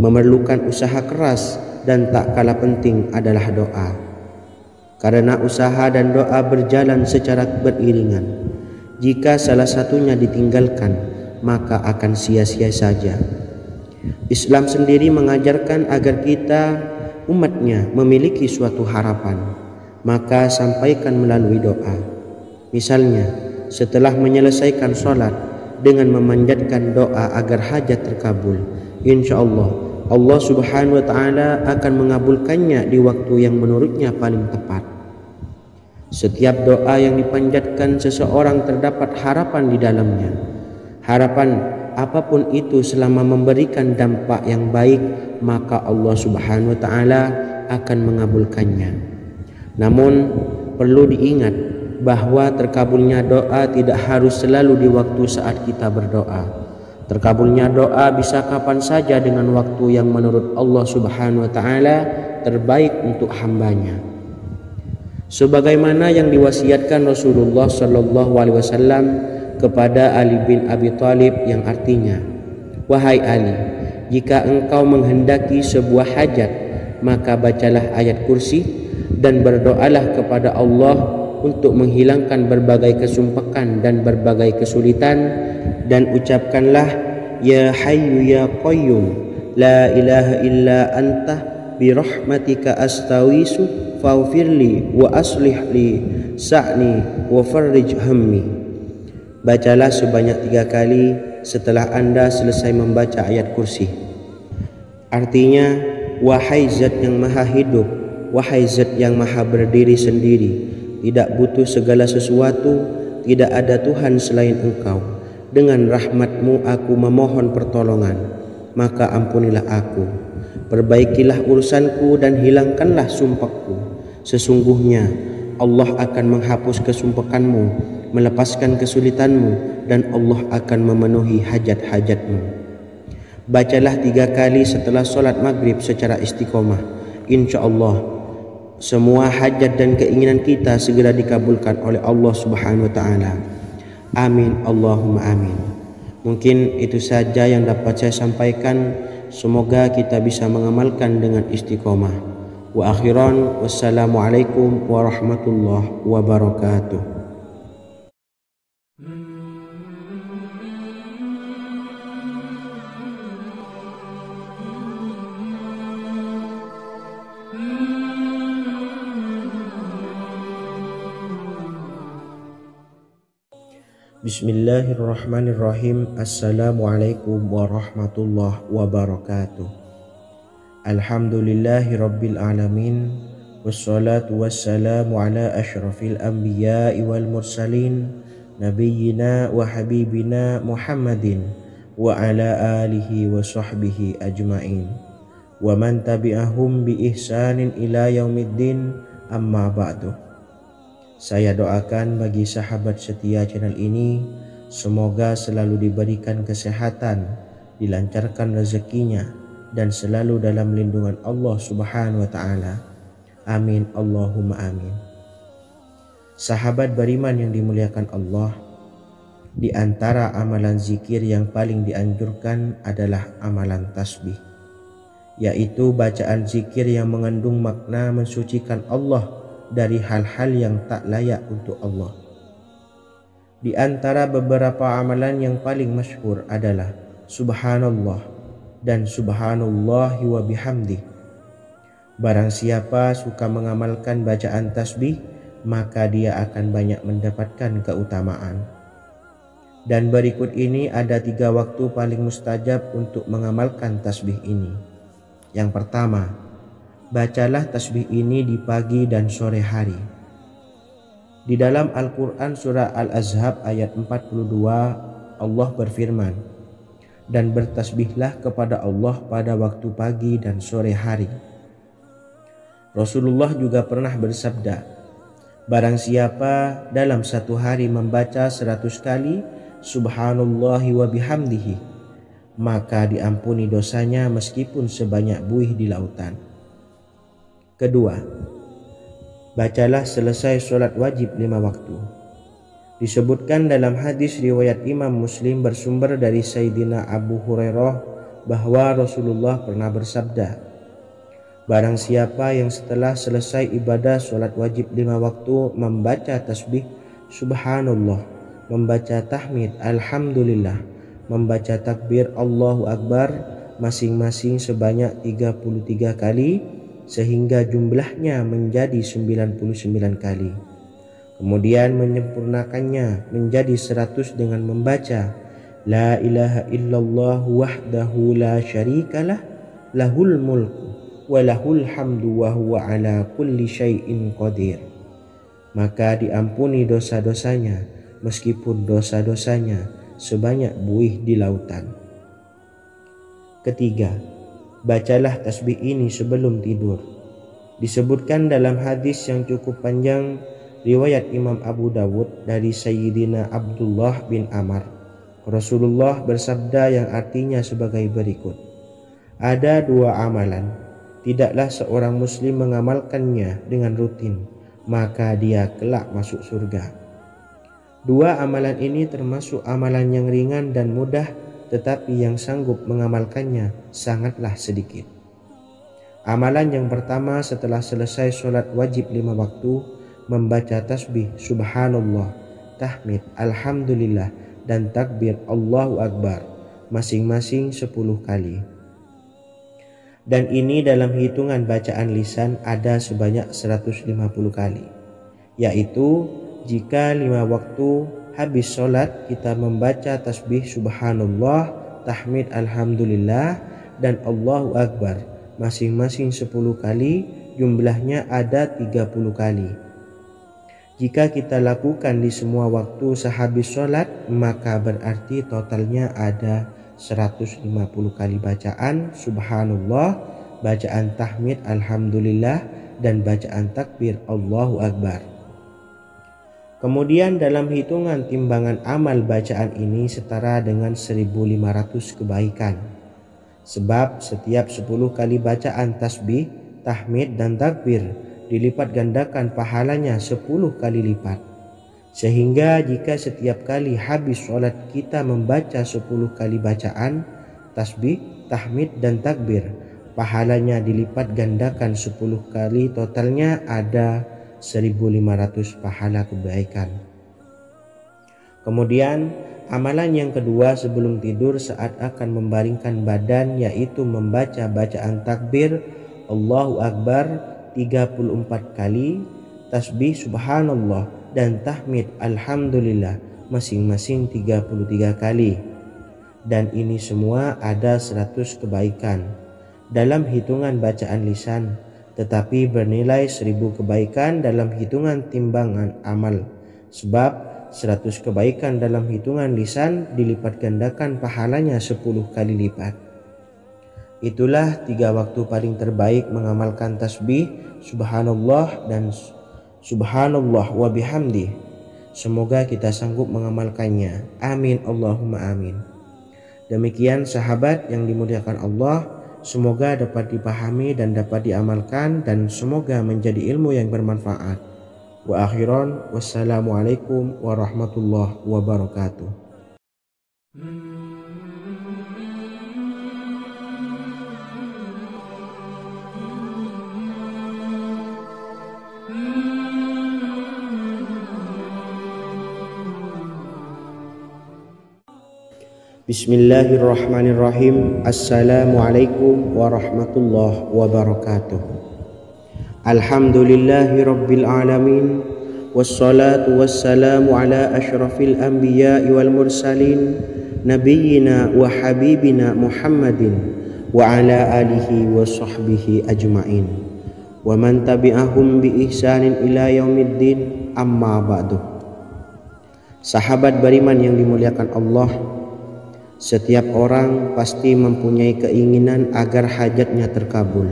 Memerlukan usaha keras dan tak kalah penting adalah doa. Karena usaha dan doa berjalan secara beriringan. Jika salah satunya ditinggalkan, maka akan sia-sia saja. Islam sendiri mengajarkan agar kita umatnya memiliki suatu harapan, maka sampaikan melalui doa. Misalnya, setelah menyelesaikan sholat dengan memanjatkan doa agar hajat terkabul, insya Allah Subhanahu wa Ta'ala akan mengabulkannya di waktu yang menurutnya paling tepat. Setiap doa yang dipanjatkan seseorang terdapat harapan di dalamnya. Harapan apapun itu selama memberikan dampak yang baik, maka Allah Subhanahu wa Ta'ala akan mengabulkannya. Namun perlu diingat bahwa terkabulnya doa tidak harus selalu di waktu saat kita berdoa. Terkabulnya doa bisa kapan saja dengan waktu yang menurut Allah Subhanahu wa Ta'ala terbaik untuk hambanya. Sebagaimana yang diwasiatkan Rasulullah Sallallahu Alaihi Wasallam kepada Ali bin Abi Thalib yang artinya, "Wahai Ali, jika engkau menghendaki sebuah hajat, maka bacalah ayat kursi dan berdoalah kepada Allah untuk menghilangkan berbagai kesumpakan dan berbagai kesulitan, dan ucapkanlah, Ya Hayyu Ya Qayyum, La ilaha illa anta birahmatika astawisu faghfirli wa aslih li sa'ni wa farrij hammi." Bacalah sebanyak 3 kali setelah Anda selesai membaca ayat kursi. Artinya, wahai zat yang maha hidup, wahai zat yang maha berdiri sendiri, tidak butuh segala sesuatu, tidak ada Tuhan selain Engkau. Dengan rahmat-Mu aku memohon pertolongan, maka ampunilah aku. Perbaikilah urusanku dan hilangkanlah sumpahku. Sesungguhnya Allah akan menghapus kesumpahanmu, melepaskan kesulitanmu, dan Allah akan memenuhi hajat-hajatmu. Bacalah 3 kali setelah solat maghrib secara istiqomah. Insya Allah semua hajat dan keinginan kita segera dikabulkan oleh Allah Subhanahu wa Ta'ala. Amin Allahumma amin. Mungkin itu saja yang dapat saya sampaikan. Semoga kita bisa mengamalkan dengan istiqomah. Wa akhiran, wassalamualaikum warahmatullahi wabarakatuh. Bismillahirrahmanirrahim. Assalamualaikum warahmatullahi wabarakatuh. Alhamdulillahi rabbil alamin. Wassalatu wassalamu ala ashrafil anbiya'i wal mursalin, nabiyyina wa habibina Muhammadin wa ala alihi wa sahbihi ajma'in, wa man tabi'ahum bi ihsanin ila yaumiddin, amma ba'du. Saya doakan bagi sahabat setia channel ini, semoga selalu diberikan kesehatan, dilancarkan rezekinya, dan selalu dalam lindungan Allah Subhanahu wa Ta'ala. Amin Allahumma amin. Sahabat beriman yang dimuliakan Allah, di antara amalan zikir yang paling dianjurkan adalah amalan tasbih, yaitu bacaan zikir yang mengandung makna mensucikan Allah dari hal-hal yang tak layak untuk Allah. Di antara beberapa amalan yang paling masyhur adalah Subhanallah dan Subhanallahi wa bihamdih. Barang siapa suka mengamalkan bacaan tasbih, maka dia akan banyak mendapatkan keutamaan. Dan berikut ini ada 3 waktu paling mustajab untuk mengamalkan tasbih ini. Yang pertama, bacalah tasbih ini di pagi dan sore hari. Di dalam Al-Quran surah Al-Ahzab ayat 42, Allah berfirman, "Dan bertasbihlah kepada Allah pada waktu pagi dan sore hari." Rasulullah juga pernah bersabda, "Barang siapa dalam satu hari membaca 100 kali Subhanallahi wa bihamdihi, maka diampuni dosanya meskipun sebanyak buih di lautan." Kedua, bacalah selesai sholat wajib 5 waktu. Disebutkan dalam hadis riwayat Imam Muslim bersumber dari Sayyidina Abu Hurairah bahwa Rasulullah pernah bersabda, "Barang siapa yang setelah selesai ibadah sholat wajib 5 waktu membaca tasbih Subhanallah, membaca tahmid Alhamdulillah, membaca takbir Allahu Akbar masing-masing sebanyak 33 kali, sehingga jumlahnya menjadi 99 kali. Kemudian menyempurnakannya menjadi 100 dengan membaca La ilaha illallah wahdahu la syarikalah, lahul mulku wa lahul hamdu wa huwa ala kulli syai'in qadir. Maka diampuni dosa-dosanya meskipun dosa-dosanya sebanyak buih di lautan. Ketiga, bacalah tasbih ini sebelum tidur. Disebutkan dalam hadis yang cukup panjang riwayat Imam Abu Dawud dari Sayyidina Abdullah bin Amr, Rasulullah bersabda yang artinya sebagai berikut, "Ada 2 amalan, tidaklah seorang muslim mengamalkannya dengan rutin, maka dia kelak masuk surga. Dua amalan ini termasuk amalan yang ringan dan mudah, tetapi yang sanggup mengamalkannya sangatlah sedikit. Amalan yang pertama setelah selesai sholat wajib 5 waktu, membaca tasbih subhanallah, tahmid, alhamdulillah, dan takbir Allahu Akbar masing-masing 10 kali. Dan ini dalam hitungan bacaan lisan ada sebanyak 150 kali, yaitu jika 5 waktu habis sholat kita membaca tasbih subhanallah, tahmid, alhamdulillah, dan Allahu Akbar masing-masing 10 kali, jumlahnya ada 30 kali. Jika kita lakukan di semua waktu sehabis sholat, maka berarti totalnya ada 150 kali bacaan subhanallah, bacaan tahmid alhamdulillah, dan bacaan takbir Allahu Akbar. Kemudian dalam hitungan timbangan amal bacaan ini setara dengan 1500 kebaikan. Sebab setiap 10 kali bacaan tasbih, tahmid, dan takbir dilipat gandakan pahalanya 10 kali lipat. Sehingga jika setiap kali habis sholat kita membaca 10 kali bacaan tasbih, tahmid, dan takbir, pahalanya dilipat gandakan 10 kali, totalnya ada 1500 pahala kebaikan. Kemudian amalan yang kedua sebelum tidur saat akan membaringkan badan, yaitu membaca bacaan takbir Allahu Akbar 34 kali, tasbih subhanallah, dan tahmid alhamdulillah masing-masing 33 kali. Dan ini semua ada 100 kebaikan dalam hitungan bacaan lisan, tetapi bernilai 1000 kebaikan dalam hitungan timbangan amal. Sebab 100 kebaikan dalam hitungan lisan dilipat gandakan pahalanya 10 kali lipat. Itulah 3 waktu paling terbaik mengamalkan tasbih subhanallah dan subhanallah wa bihamdi. Semoga kita sanggup mengamalkannya. Amin Allahumma amin. Demikian sahabat yang dimuliakan Allah, semoga dapat dipahami dan dapat diamalkan, dan semoga menjadi ilmu yang bermanfaat. Wa akhiran, wassalamualaikum warahmatullahi wabarakatuh. Bismillahirrahmanirrahim. Assalamualaikum warahmatullahi wabarakatuh. Alhamdulillahi rabbil alamin, wassalatu wassalamu ala ashrafil anbiya'i wal mursalin, nabiyyina wa habibina Muhammadin wa ala alihi wa sahbihi ajma'in, wa man tabi'ahum bi ihsanin ila yaumiddin, amma ba'du. Sahabat beriman yang dimuliakan Allah, setiap orang pasti mempunyai keinginan agar hajatnya terkabul,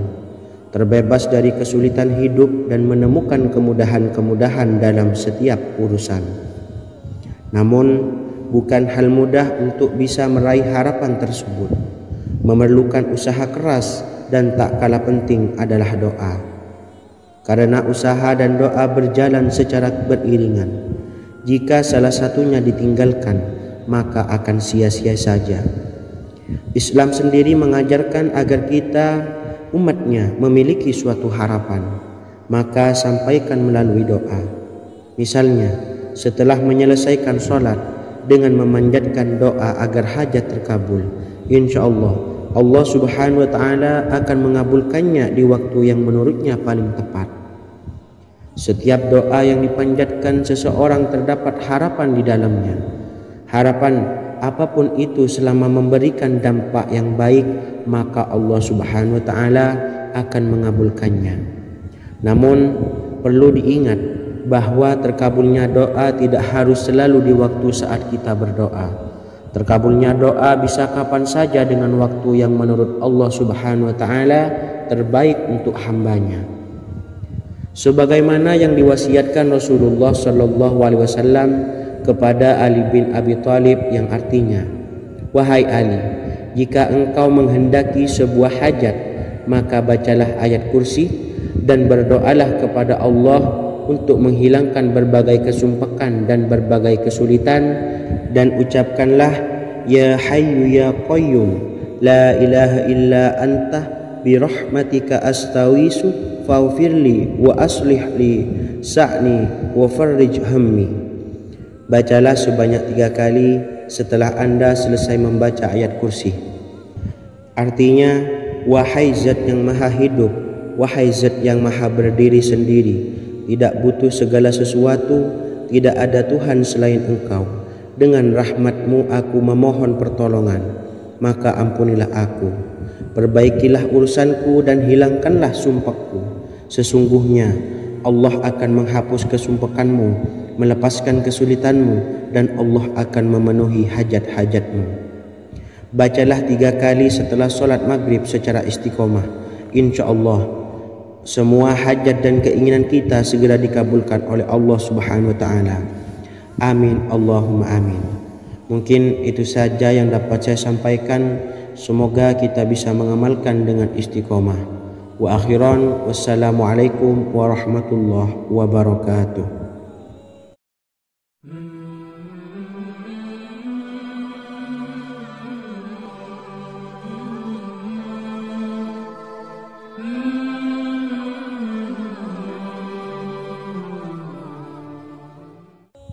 terbebas dari kesulitan hidup, dan menemukan kemudahan-kemudahan dalam setiap urusan. Namun, bukan hal mudah untuk bisa meraih harapan tersebut. Memerlukan usaha keras, dan tak kalah penting adalah doa. Karena usaha dan doa berjalan secara beriringan. Jika salah satunya ditinggalkan, maka akan sia-sia saja. Islam sendiri mengajarkan agar kita umatnya memiliki suatu harapan, maka sampaikan melalui doa. Misalnya, setelah menyelesaikan sholat dengan memanjatkan doa agar hajat terkabul, insya Allah Allah subhanahu wa ta'ala akan mengabulkannya di waktu yang menurutnya paling tepat. Setiap doa yang dipanjatkan seseorang terdapat harapan di dalamnya. Harapan apapun itu selama memberikan dampak yang baik, maka Allah subhanahu wa ta'ala akan mengabulkannya. Namun perlu diingat bahwa terkabulnya doa tidak harus selalu di waktu saat kita berdoa. Terkabulnya doa bisa kapan saja dengan waktu yang menurut Allah subhanahu wa ta'ala terbaik untuk hambanya. Sebagaimana yang diwasiatkan Rasulullah sallallahu alaihi wasallam kepada Ali bin Abi Thalib, yang artinya, wahai Ali, jika engkau menghendaki sebuah hajat, maka bacalah ayat kursi dan berdoalah kepada Allah untuk menghilangkan berbagai kesumpakan dan berbagai kesulitan, dan ucapkanlah ya hayyu ya qayyum la ilaha illa anta birahmatika astawisu faghfirli wa aslih li sa'ni wa farrij hammi. Bacalah sebanyak 3 kali setelah Anda selesai membaca ayat kursi. Artinya, wahai zat yang maha hidup, wahai zat yang maha berdiri sendiri, tidak butuh segala sesuatu, tidak ada Tuhan selain Engkau. Dengan rahmat-Mu aku memohon pertolongan, maka ampunilah aku. Perbaikilah urusanku dan hilangkanlah sumpahku. Sesungguhnya Allah akan menghapus kesumpahanmu, melepaskan kesulitanmu, dan Allah akan memenuhi hajat-hajatmu. Bacalah 3 kali setelah solat maghrib secara istiqomah. Insya Allah semua hajat dan keinginan kita segera dikabulkan oleh Allah Subhanahu wa Ta'ala. Amin Allahumma amin. Mungkin itu saja yang dapat saya sampaikan. Semoga kita bisa mengamalkan dengan istiqomah. Wa akhiran, wassalamualaikum warahmatullahi wabarakatuh.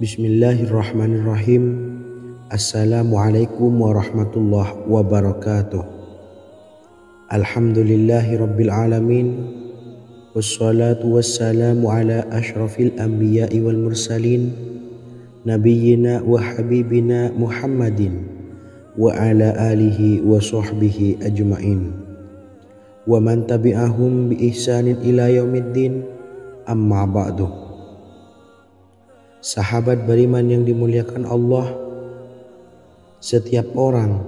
Bismillahirrahmanirrahim. Assalamualaikum warahmatullahi wabarakatuh. Alhamdulillahi rabbil alamin. Wassalatu wassalamu ala ashrafil anbiya'i wal mursalin, nabiyyina wa habibina Muhammadin wa ala alihi wa sahbihi ajma'in wa man tabi'ahum bi ihsanin ila yaumiddin, amma ba'du. Sahabat beriman yang dimuliakan Allah, setiap orang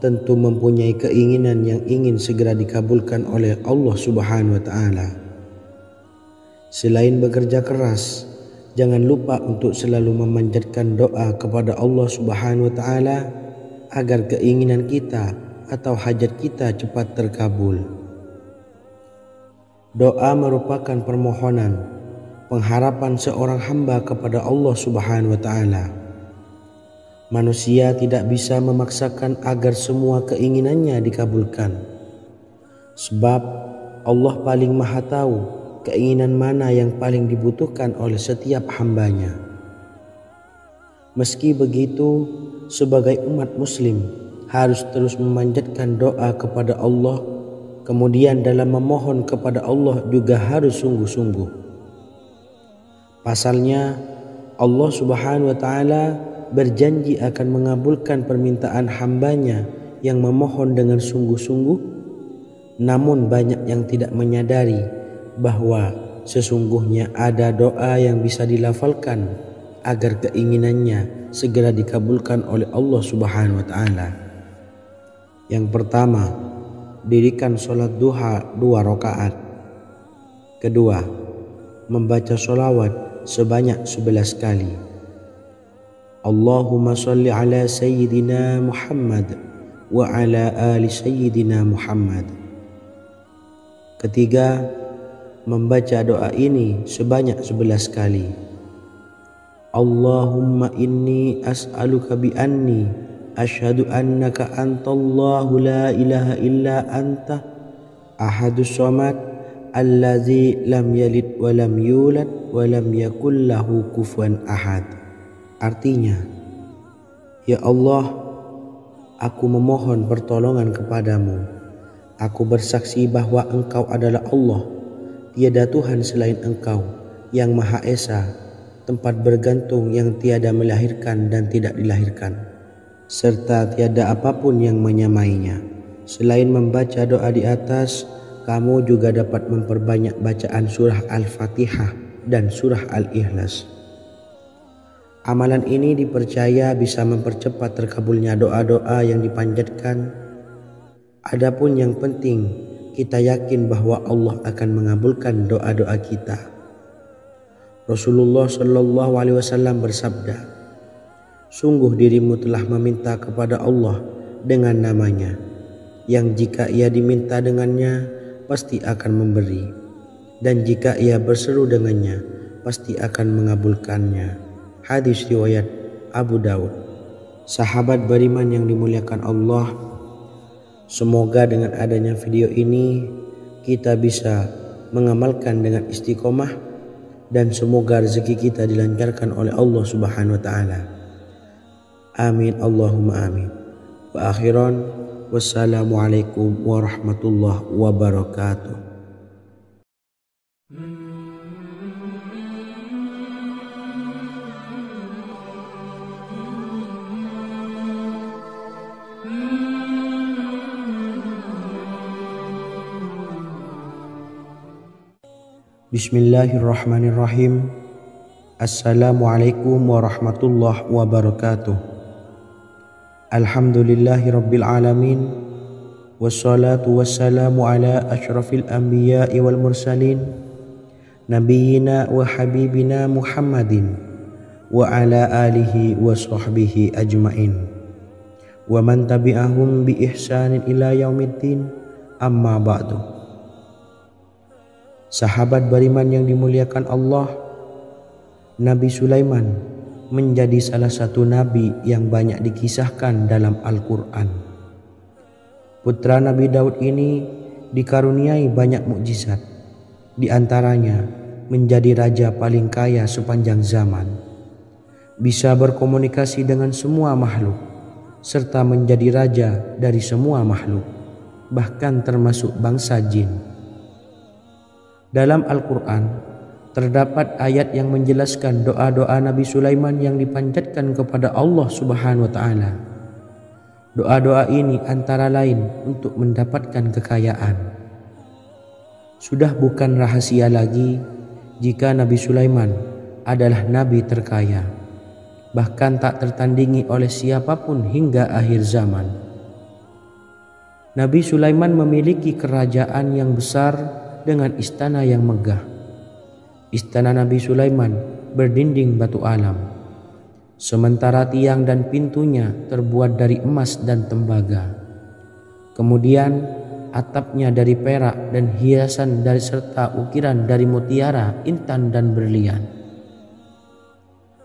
tentu mempunyai keinginan yang ingin segera dikabulkan oleh Allah Subhanahu wa Ta'ala. Selain bekerja keras, jangan lupa untuk selalu memanjatkan doa kepada Allah Subhanahu wa Ta'ala agar keinginan kita atau hajat kita cepat terkabul. Doa merupakan permohonan, pengharapan seorang hamba kepada Allah Subhanahu wa Ta'ala. Manusia tidak bisa memaksakan agar semua keinginannya dikabulkan, sebab Allah paling maha tahu keinginan mana yang paling dibutuhkan oleh setiap hambanya. Meski begitu, sebagai umat muslim harus terus memanjatkan doa kepada Allah, kemudian dalam memohon kepada Allah juga harus sungguh-sungguh. Pasalnya Allah Subhanahu wa Ta'ala berjanji akan mengabulkan permintaan hambanya yang memohon dengan sungguh-sungguh. Namun banyak yang tidak menyadari bahwa sesungguhnya ada doa yang bisa dilafalkan agar keinginannya segera dikabulkan oleh Allah Subhanahu wa Ta'ala. Yang pertama, dirikan sholat duha 2 rakaat. Kedua, membaca sholawat sebanyak 11 kali. Allahumma salli ala sayyidina Muhammad wa ala ali sayyidina Muhammad. Ketiga, membaca doa ini sebanyak 11 kali. Allahumma inni as'aluka bi anni asyhadu annaka antallahu la ilaha illa anta ahadus samad allazi lam yalid wa lam yulad wa lam yakul lahu kufuwan ahad. Artinya, ya Allah, aku memohon pertolongan kepadamu. Aku bersaksi bahwa Engkau adalah Allah, tiada Tuhan selain Engkau, yang Maha Esa, tempat bergantung yang tiada melahirkan dan tidak dilahirkan, serta tiada apapun yang menyamainya. Selain membaca doa di atas, kamu juga dapat memperbanyak bacaan surah Al-Fatihah dan surah Al-Ikhlas. Amalan ini dipercaya bisa mempercepat terkabulnya doa-doa yang dipanjatkan. Adapun yang penting, kita yakin bahwa Allah akan mengabulkan doa-doa kita. Rasulullah Shallallahu Alaihi Wasallam bersabda, sungguh dirimu telah meminta kepada Allah dengan namanya, yang jika ia diminta dengannya, pasti akan memberi, dan jika ia berseru dengannya, pasti akan mengabulkannya. Hadis riwayat Abu Daud. Sahabat beriman yang dimuliakan Allah, semoga dengan adanya video ini kita bisa mengamalkan dengan istiqomah dan semoga rezeki kita dilancarkan oleh Allah Subhanahu wa taala. Amin Allahumma amin. Wa akhiran, wassalamualaikum warahmatullahi wabarakatuh. Bismillahirrahmanirrahim. Assalamualaikum warahmatullahi wabarakatuh. Alhamdulillahi rabbil alamin. Wassalatu wassalamu ala ashrafil anbiya'i wal mursalin, nabiyyina wa habibina Muhammadin wa ala alihi wa sahbihi ajmain wa man tabi'ahum bi ihsanin ila yaumiddin, amma ba'du. Sahabat beriman yang dimuliakan Allah, Nabi Sulaiman menjadi salah satu nabi yang banyak dikisahkan dalam Al-Quran. Putra Nabi Daud ini dikaruniai banyak mukjizat, di antaranya menjadi raja paling kaya sepanjang zaman, bisa berkomunikasi dengan semua makhluk, serta menjadi raja dari semua makhluk, bahkan termasuk bangsa jin. Dalam Al-Quran terdapat ayat yang menjelaskan doa-doa Nabi Sulaiman yang dipanjatkan kepada Allah Subhanahu wa taala. Doa-doa ini antara lain untuk mendapatkan kekayaan. Sudah bukan rahasia lagi jika Nabi Sulaiman adalah nabi terkaya, bahkan tak tertandingi oleh siapapun hingga akhir zaman. Nabi Sulaiman memiliki kerajaan yang besar dengan istana yang megah. Istana Nabi Sulaiman berdinding batu alam, sementara tiang dan pintunya terbuat dari emas dan tembaga. Kemudian atapnya dari perak dan hiasan dari serta ukiran dari mutiara, intan dan berlian.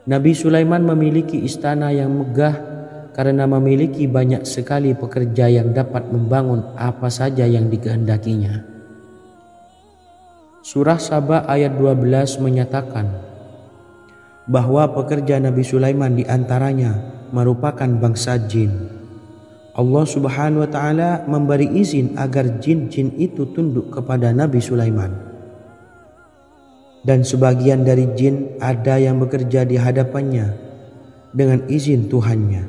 Nabi Sulaiman memiliki istana yang megah karena memiliki banyak sekali pekerja yang dapat membangun apa saja yang dikehendakinya. Surah Saba ayat 12 menyatakan bahwa pekerja Nabi Sulaiman diantaranya merupakan bangsa jin. Allah Subhanahu wa taala memberi izin agar jin-jin itu tunduk kepada Nabi Sulaiman. Dan sebagian dari jin ada yang bekerja di hadapannya dengan izin Tuhannya.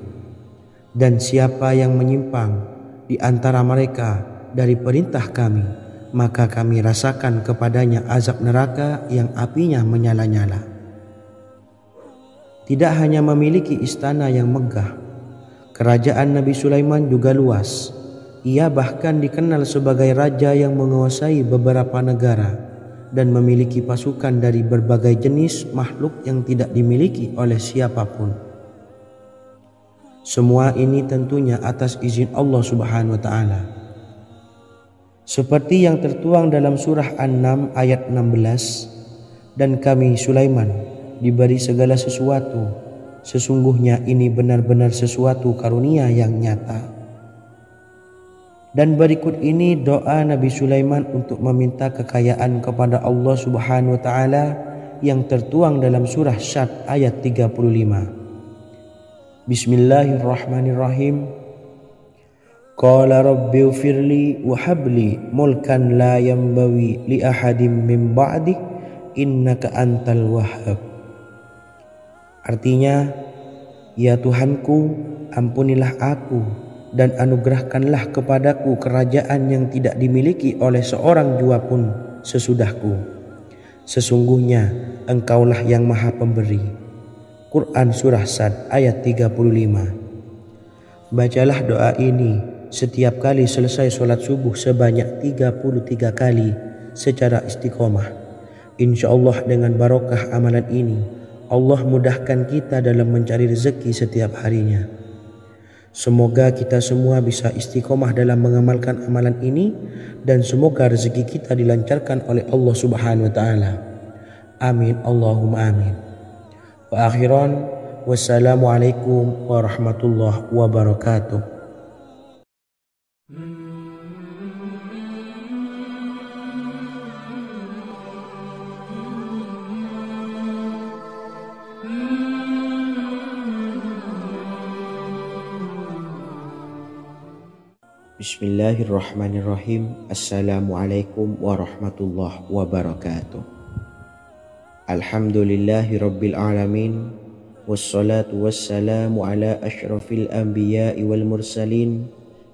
Dan siapa yang menyimpang di antara mereka dari perintah kami, maka kami rasakan kepadanya azab neraka yang apinya menyala-nyala. Tidak hanya memiliki istana yang megah, kerajaan Nabi Sulaiman juga luas. Ia bahkan dikenal sebagai raja yang menguasai beberapa negara dan memiliki pasukan dari berbagai jenis makhluk yang tidak dimiliki oleh siapapun. Semua ini tentunya atas izin Allah Subhanahu wa taala. Seperti yang tertuang dalam surah An-Naml ayat 16, dan kami Sulaiman diberi segala sesuatu, sesungguhnya ini benar-benar sesuatu karunia yang nyata. Dan berikut ini doa Nabi Sulaiman untuk meminta kekayaan kepada Allah Subhanahu wa taala yang tertuang dalam surah Syad ayat 35. Bismillahirrahmanirrahim. Qala rabbi ufirli wa habli mulkan la yanbawi li ahadim min ba'di innaka antal wahhab. Artinya, ya Tuhanku, ampunilah aku dan anugerahkanlah kepadaku kerajaan yang tidak dimiliki oleh seorang jua pun sesudahku. Sesungguhnya Engkaulah yang Maha Pemberi. Quran Surah Sad ayat 35. Bacalah doa ini setiap kali selesai sholat subuh sebanyak 33 kali secara istiqomah. Insya Allah dengan barokah amalan ini, Allah mudahkan kita dalam mencari rezeki setiap harinya. Semoga kita semua bisa istiqomah dalam mengamalkan amalan ini dan semoga rezeki kita dilancarkan oleh Allah Subhanahu wa taala. Amin Allahumma amin. Wa akhiran, wassalamualaikum warahmatullahi wabarakatuh. Bismillahirrahmanirrahim. Assalamualaikum warahmatullahi wabarakatuh. Alhamdulillahi rabbil alamin. Wassalatu wassalamu ala ashrafil anbiya'i wal mursalin,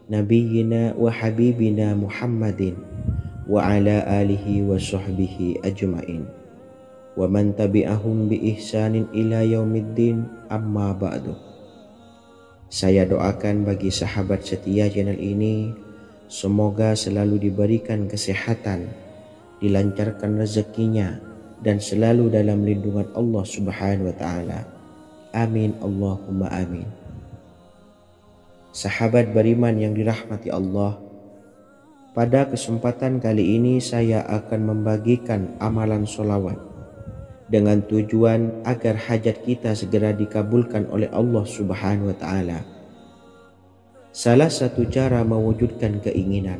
nabiyyina wa habibina Muhammadin wa ala alihi wa sahbihi ajma'in wa man tabi'ahum bi ihsanin ila yaumiddin, amma ba'du. Saya doakan bagi sahabat setia channel ini, semoga selalu diberikan kesehatan, dilancarkan rezekinya, dan selalu dalam lindungan Allah Subhanahu wa Ta'ala. Amin Allahumma amin. Sahabat beriman yang dirahmati Allah, pada kesempatan kali ini saya akan membagikan amalan sholawat dengan tujuan agar hajat kita segera dikabulkan oleh Allah Subhanahu wa Ta'ala. Salah satu cara mewujudkan keinginan,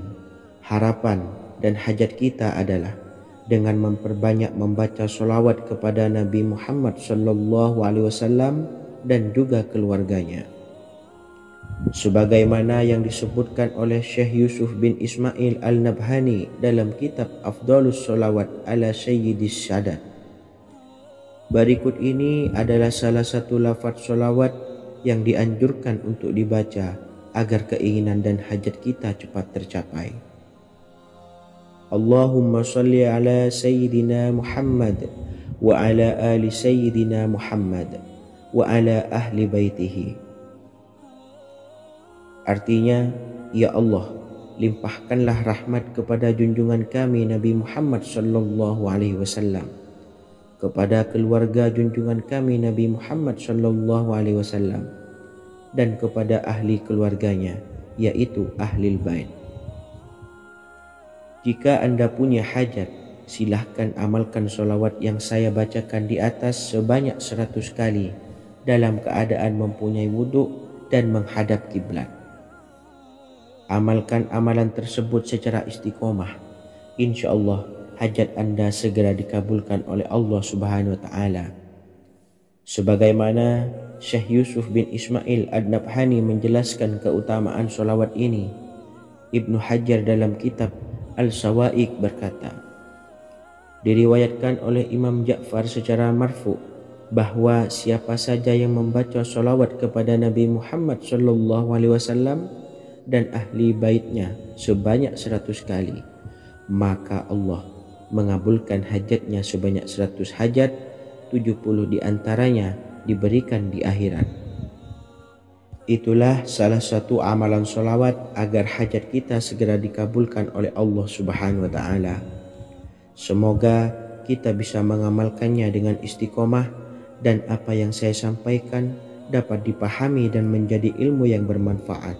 harapan, dan hajat kita adalah dengan memperbanyak membaca sholawat kepada Nabi Muhammad SAW dan juga keluarganya. Sebagaimana yang disebutkan oleh Syekh Yusuf bin Ismail Al-Nabhani dalam kitab Afdhalus Sholawat ala Sayyidis Sadat. Berikut ini adalah salah satu lafaz sholawat yang dianjurkan untuk dibaca agar keinginan dan hajat kita cepat tercapai. Allahumma salli ala Sayyidina Muhammad wa ala ali Sayyidina Muhammad wa ala ahli baitihi. Artinya, ya Allah, limpahkanlah rahmat kepada junjungan kami Nabi Muhammad sallallahu alaihi wasallam, kepada keluarga junjungan kami Nabi Muhammad sallallahu alaihi wasallam, dan kepada ahli keluarganya, yaitu ahlil bait. Jika Anda punya hajat, silahkan amalkan sholawat yang saya bacakan di atas sebanyak 100 kali dalam keadaan mempunyai wudhu dan menghadap kiblat. Amalkan amalan tersebut secara istiqomah. Insya Allah hajat Anda segera dikabulkan oleh Allah Subhanahu wa Ta'ala. Sebagaimana Syekh Yusuf bin Ismail Ad-Nabhani menjelaskan keutamaan sholawat ini, Ibnu Hajar dalam kitab Al-Sawa'iq berkata, diriwayatkan oleh Imam Ja'far secara marfu bahwa siapa saja yang membaca sholawat kepada Nabi Muhammad SAW dan ahli baitnya sebanyak 100 kali, maka Allah mengabulkan hajatnya sebanyak 100 hajat, 70 diantaranya diberikan di akhirat. Itulah salah satu amalan sholawat agar hajat kita segera dikabulkan oleh Allah Subhanahu wa Ta'ala. Semoga kita bisa mengamalkannya dengan istiqomah dan apa yang saya sampaikan dapat dipahami dan menjadi ilmu yang bermanfaat.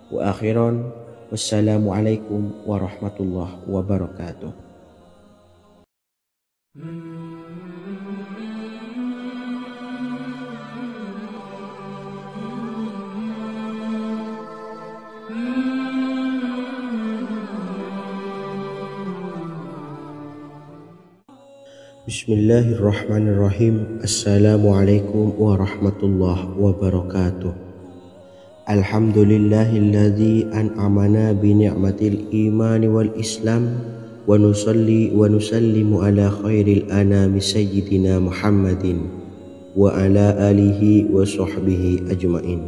Wa akhiran, wassalamualaikum warahmatullahi wabarakatuh. Bismillahirrahmanirrahim. Assalamualaikum warahmatullahi wabarakatuh. Alhamdulillahilladzi an'amana bi ni'matil imani wal islam wa nusalli wa nusallimu ala khairil anami sayyidina Muhammadin wa ala alihi wa sahbihi ajmain,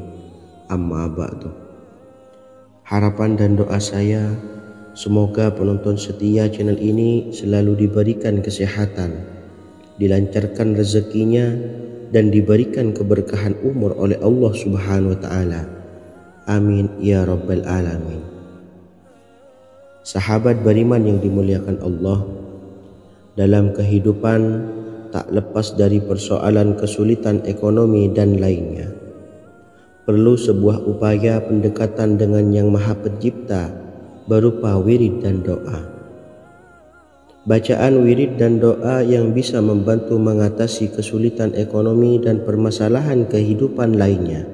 amma ba'du. Harapan dan doa saya, semoga penonton setia channel ini selalu diberikan kesehatan, dilancarkan rezekinya, dan diberikan keberkahan umur oleh Allah Subhanahu wa Ta'ala. Amin ya rabbal alamin. Sahabat beriman yang dimuliakan Allah, dalam kehidupan tak lepas dari persoalan kesulitan ekonomi dan lainnya. Perlu sebuah upaya pendekatan dengan Yang Maha Pencipta berupa wirid dan doa. bacaan wirid dan doa yang bisa membantu mengatasi kesulitan ekonomi dan permasalahan kehidupan lainnya.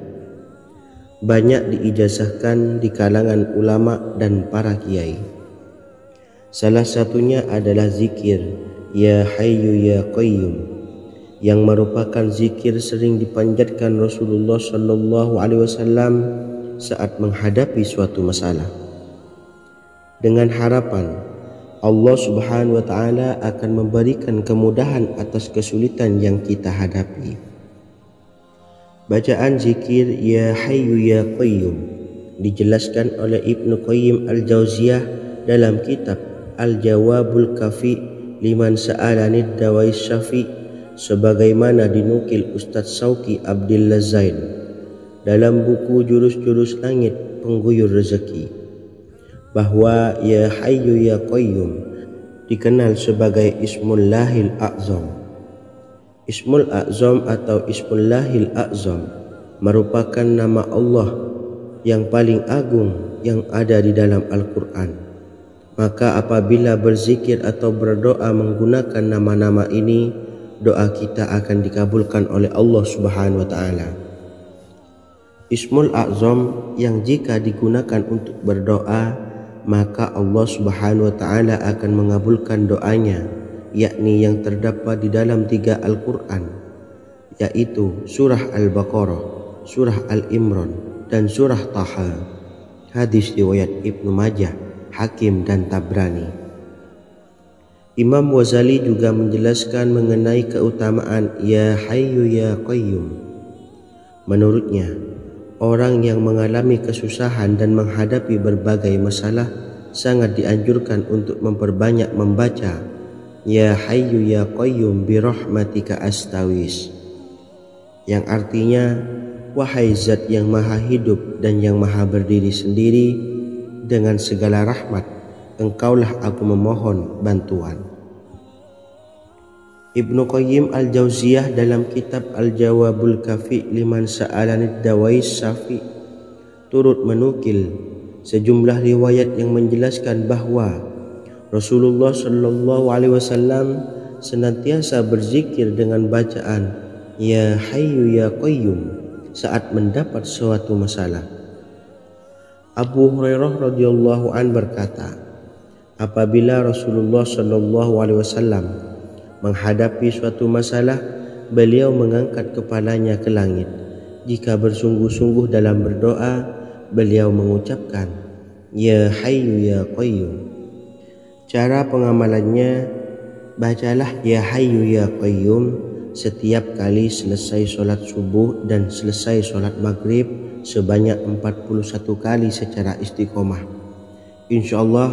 Banyak diijazahkan di kalangan ulama dan para kiai. Salah satunya adalah zikir Ya Hayyu Ya Qayyum, yang merupakan zikir sering dipanjatkan Rasulullah SAW saat menghadapi suatu masalah, dengan harapan Allah Subhanahu wa Ta'ala akan memberikan kemudahan atas kesulitan yang kita hadapi. Bacaan zikir Ya Hayyu Ya Qayyum dijelaskan oleh Ibnu Qayyim Al-Jauziyah dalam kitab Al-Jawabul Kafi liman sa'alanid dawais syafi', sebagaimana dinukil Ustadz Sauki Abdillah Zain dalam buku Jurus-Jurus Langit Pengguyur Rezeki, bahwa Ya Hayyu Ya Qayyum dikenal sebagai Ismullahil A'zam. Ismul A'zam atau Ismullahil A'zam merupakan nama Allah yang paling agung yang ada di dalam Al-Quran. Maka apabila berzikir atau berdoa menggunakan nama-nama ini, doa kita akan dikabulkan oleh Allah Subhanahu wa Ta'ala. Ismul A'zam yang jika digunakan untuk berdoa, maka Allah Subhanahu wa Ta'ala akan mengabulkan doanya, yakni yang terdapat di dalam 3 Al-Quran, yaitu surah Al-Baqarah, surah Al-Imran, dan surah Taha. Hadis riwayat Ibnu Majah, Hakim, dan Tabrani. Imam Ghazali juga menjelaskan mengenai keutamaan Ya Hayyu Ya Qayyum. Menurutnya, orang yang mengalami kesusahan dan menghadapi berbagai masalah sangat dianjurkan untuk memperbanyak membaca Ya Hayyu Ya Qayyum bi rahmatika astawis, yang artinya, wahai zat yang maha hidup dan yang maha berdiri sendiri, dengan segala rahmat engkaulah aku memohon bantuan. Ibnu Qayyim Al-Jauziyah dalam kitab Al-Jawabul Kafi liman sa'alanid dawais syafi' turut menukil sejumlah riwayat yang menjelaskan bahwa Rasulullah SAW senantiasa berzikir dengan bacaan Ya Hayyu Ya Qayyum saat mendapat suatu masalah. Abu Hurairah radhiyallahu an berkata, apabila Rasulullah SAW menghadapi suatu masalah, beliau mengangkat kepalanya ke langit. Jika bersungguh-sungguh dalam berdoa, beliau mengucapkan Ya Hayyu Ya Qayyum. Cara pengamalannya, bacalah Ya Hayyu Ya Qayyum setiap kali selesai sholat subuh dan selesai sholat maghrib sebanyak 41 kali secara istiqomah. InsyaAllah,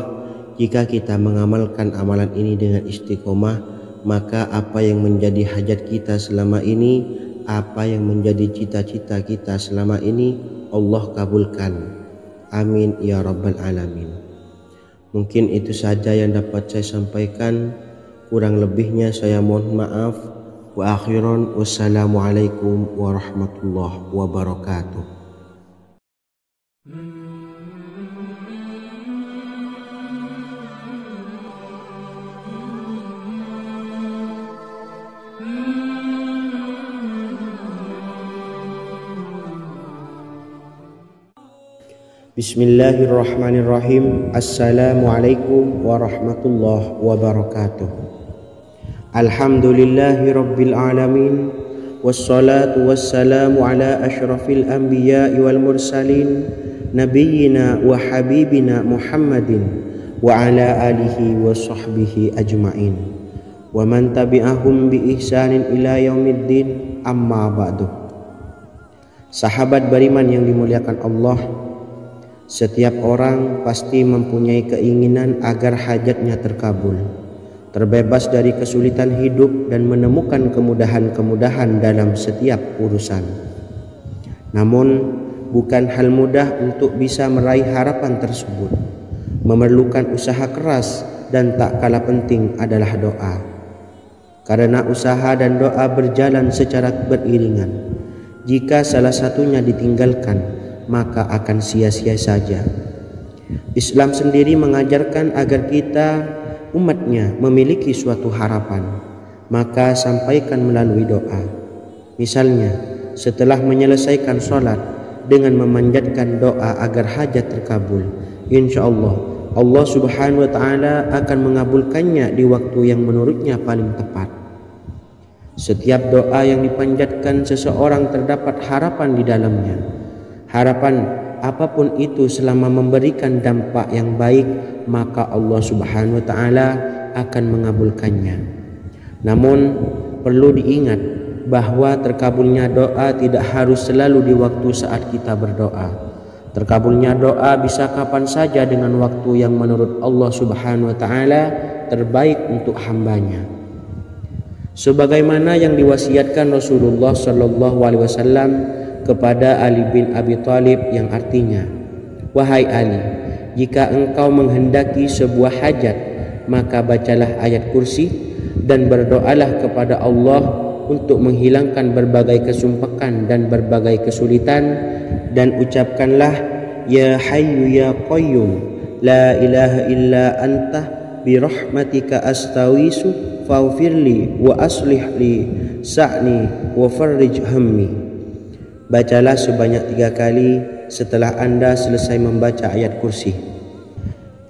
jika kita mengamalkan amalan ini dengan istiqomah, maka apa yang menjadi hajat kita selama ini, apa yang menjadi cita-cita kita selama ini, Allah kabulkan. Amin ya rabbal alamin. Mungkin itu saja yang dapat saya sampaikan. Kurang lebihnya saya mohon maaf. Wa akhiran, wassalamualaikum warahmatullahi wabarakatuh. Bismillahirrahmanirrahim. Assalamualaikum warahmatullahi wabarakatuh. Alhamdulillahi rabbil alamin, wassalatu wassalamu ala ashrafil anbiya'i wal mursalin, nabiyyina wa habibina Muhammadin wa ala alihi wa sahbihi ajma'in, wa man tabi'ahum bi ihsanin ila yaumiddin, amma ba'du. Sahabat beriman yang dimuliakan Allah, setiap orang pasti mempunyai keinginan agar hajatnya terkabul, terbebas dari kesulitan hidup dan menemukan kemudahan-kemudahan dalam setiap urusan. Namun, bukan hal mudah untuk bisa meraih harapan tersebut. Memerlukan usaha keras dan tak kalah penting adalah doa. Karena usaha dan doa berjalan secara beriringan. Jika salah satunya ditinggalkan, maka akan sia-sia saja. Islam sendiri mengajarkan agar kita umatnya memiliki suatu harapan, maka sampaikan melalui doa. Misalnya, setelah menyelesaikan sholat dengan memanjatkan doa agar hajat terkabul, insya Allah Allah Subhanahu wa Ta'ala akan mengabulkannya di waktu yang menurutnya paling tepat. Setiap doa yang dipanjatkan seseorang terdapat harapan di dalamnya. Harapan apapun itu selama memberikan dampak yang baik, maka Allah Subhanahu wa Ta'ala akan mengabulkannya. Namun perlu diingat bahwa terkabulnya doa tidak harus selalu di waktu saat kita berdoa. Terkabulnya doa bisa kapan saja dengan waktu yang menurut Allah Subhanahu wa Ta'ala terbaik untuk hambanya. Sebagaimana yang diwasiatkan Rasulullah Shallallahu Alaihi Wasallam kepada Ali bin Abi Thalib, yang artinya, wahai Ali, jika engkau menghendaki sebuah hajat, maka bacalah ayat kursi dan berdoalah kepada Allah untuk menghilangkan berbagai kesumpakan dan berbagai kesulitan, dan ucapkanlah, ya hayyu ya qayyum la ilaha illa anta birahmatika astawisu faghfirli wa aslih li sa'ni wa farrij hammi. Bacalah sebanyak 3 kali setelah Anda selesai membaca ayat kursi.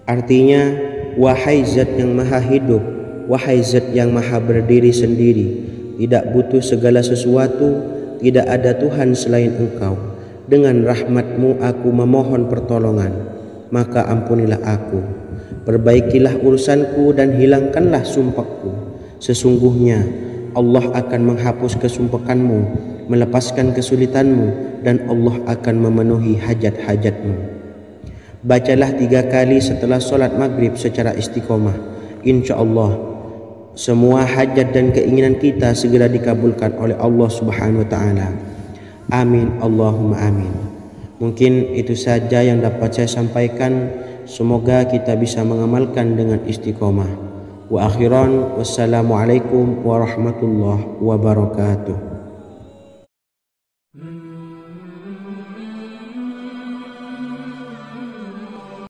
Artinya, wahai zat yang maha hidup, wahai zat yang maha berdiri sendiri, tidak butuh segala sesuatu, tidak ada Tuhan selain Engkau. Dengan rahmat-Mu aku memohon pertolongan, maka ampunilah aku, perbaikilah urusanku dan hilangkanlah sumpahku. Sesungguhnya Allah akan menghapus kesumpakanmu, melepaskan kesulitanmu, dan Allah akan memenuhi hajat-hajatmu. Bacalah 3 kali setelah sholat maghrib secara istiqomah. Insya Allah semua hajat dan keinginan kita segera dikabulkan oleh Allah Subhanahu wa Ta'ala. Amin, Allahumma amin. Mungkin itu saja yang dapat saya sampaikan. Semoga kita bisa mengamalkan dengan istiqomah. Wa akhiran, wassalamualaikum warahmatullahi wabarakatuh.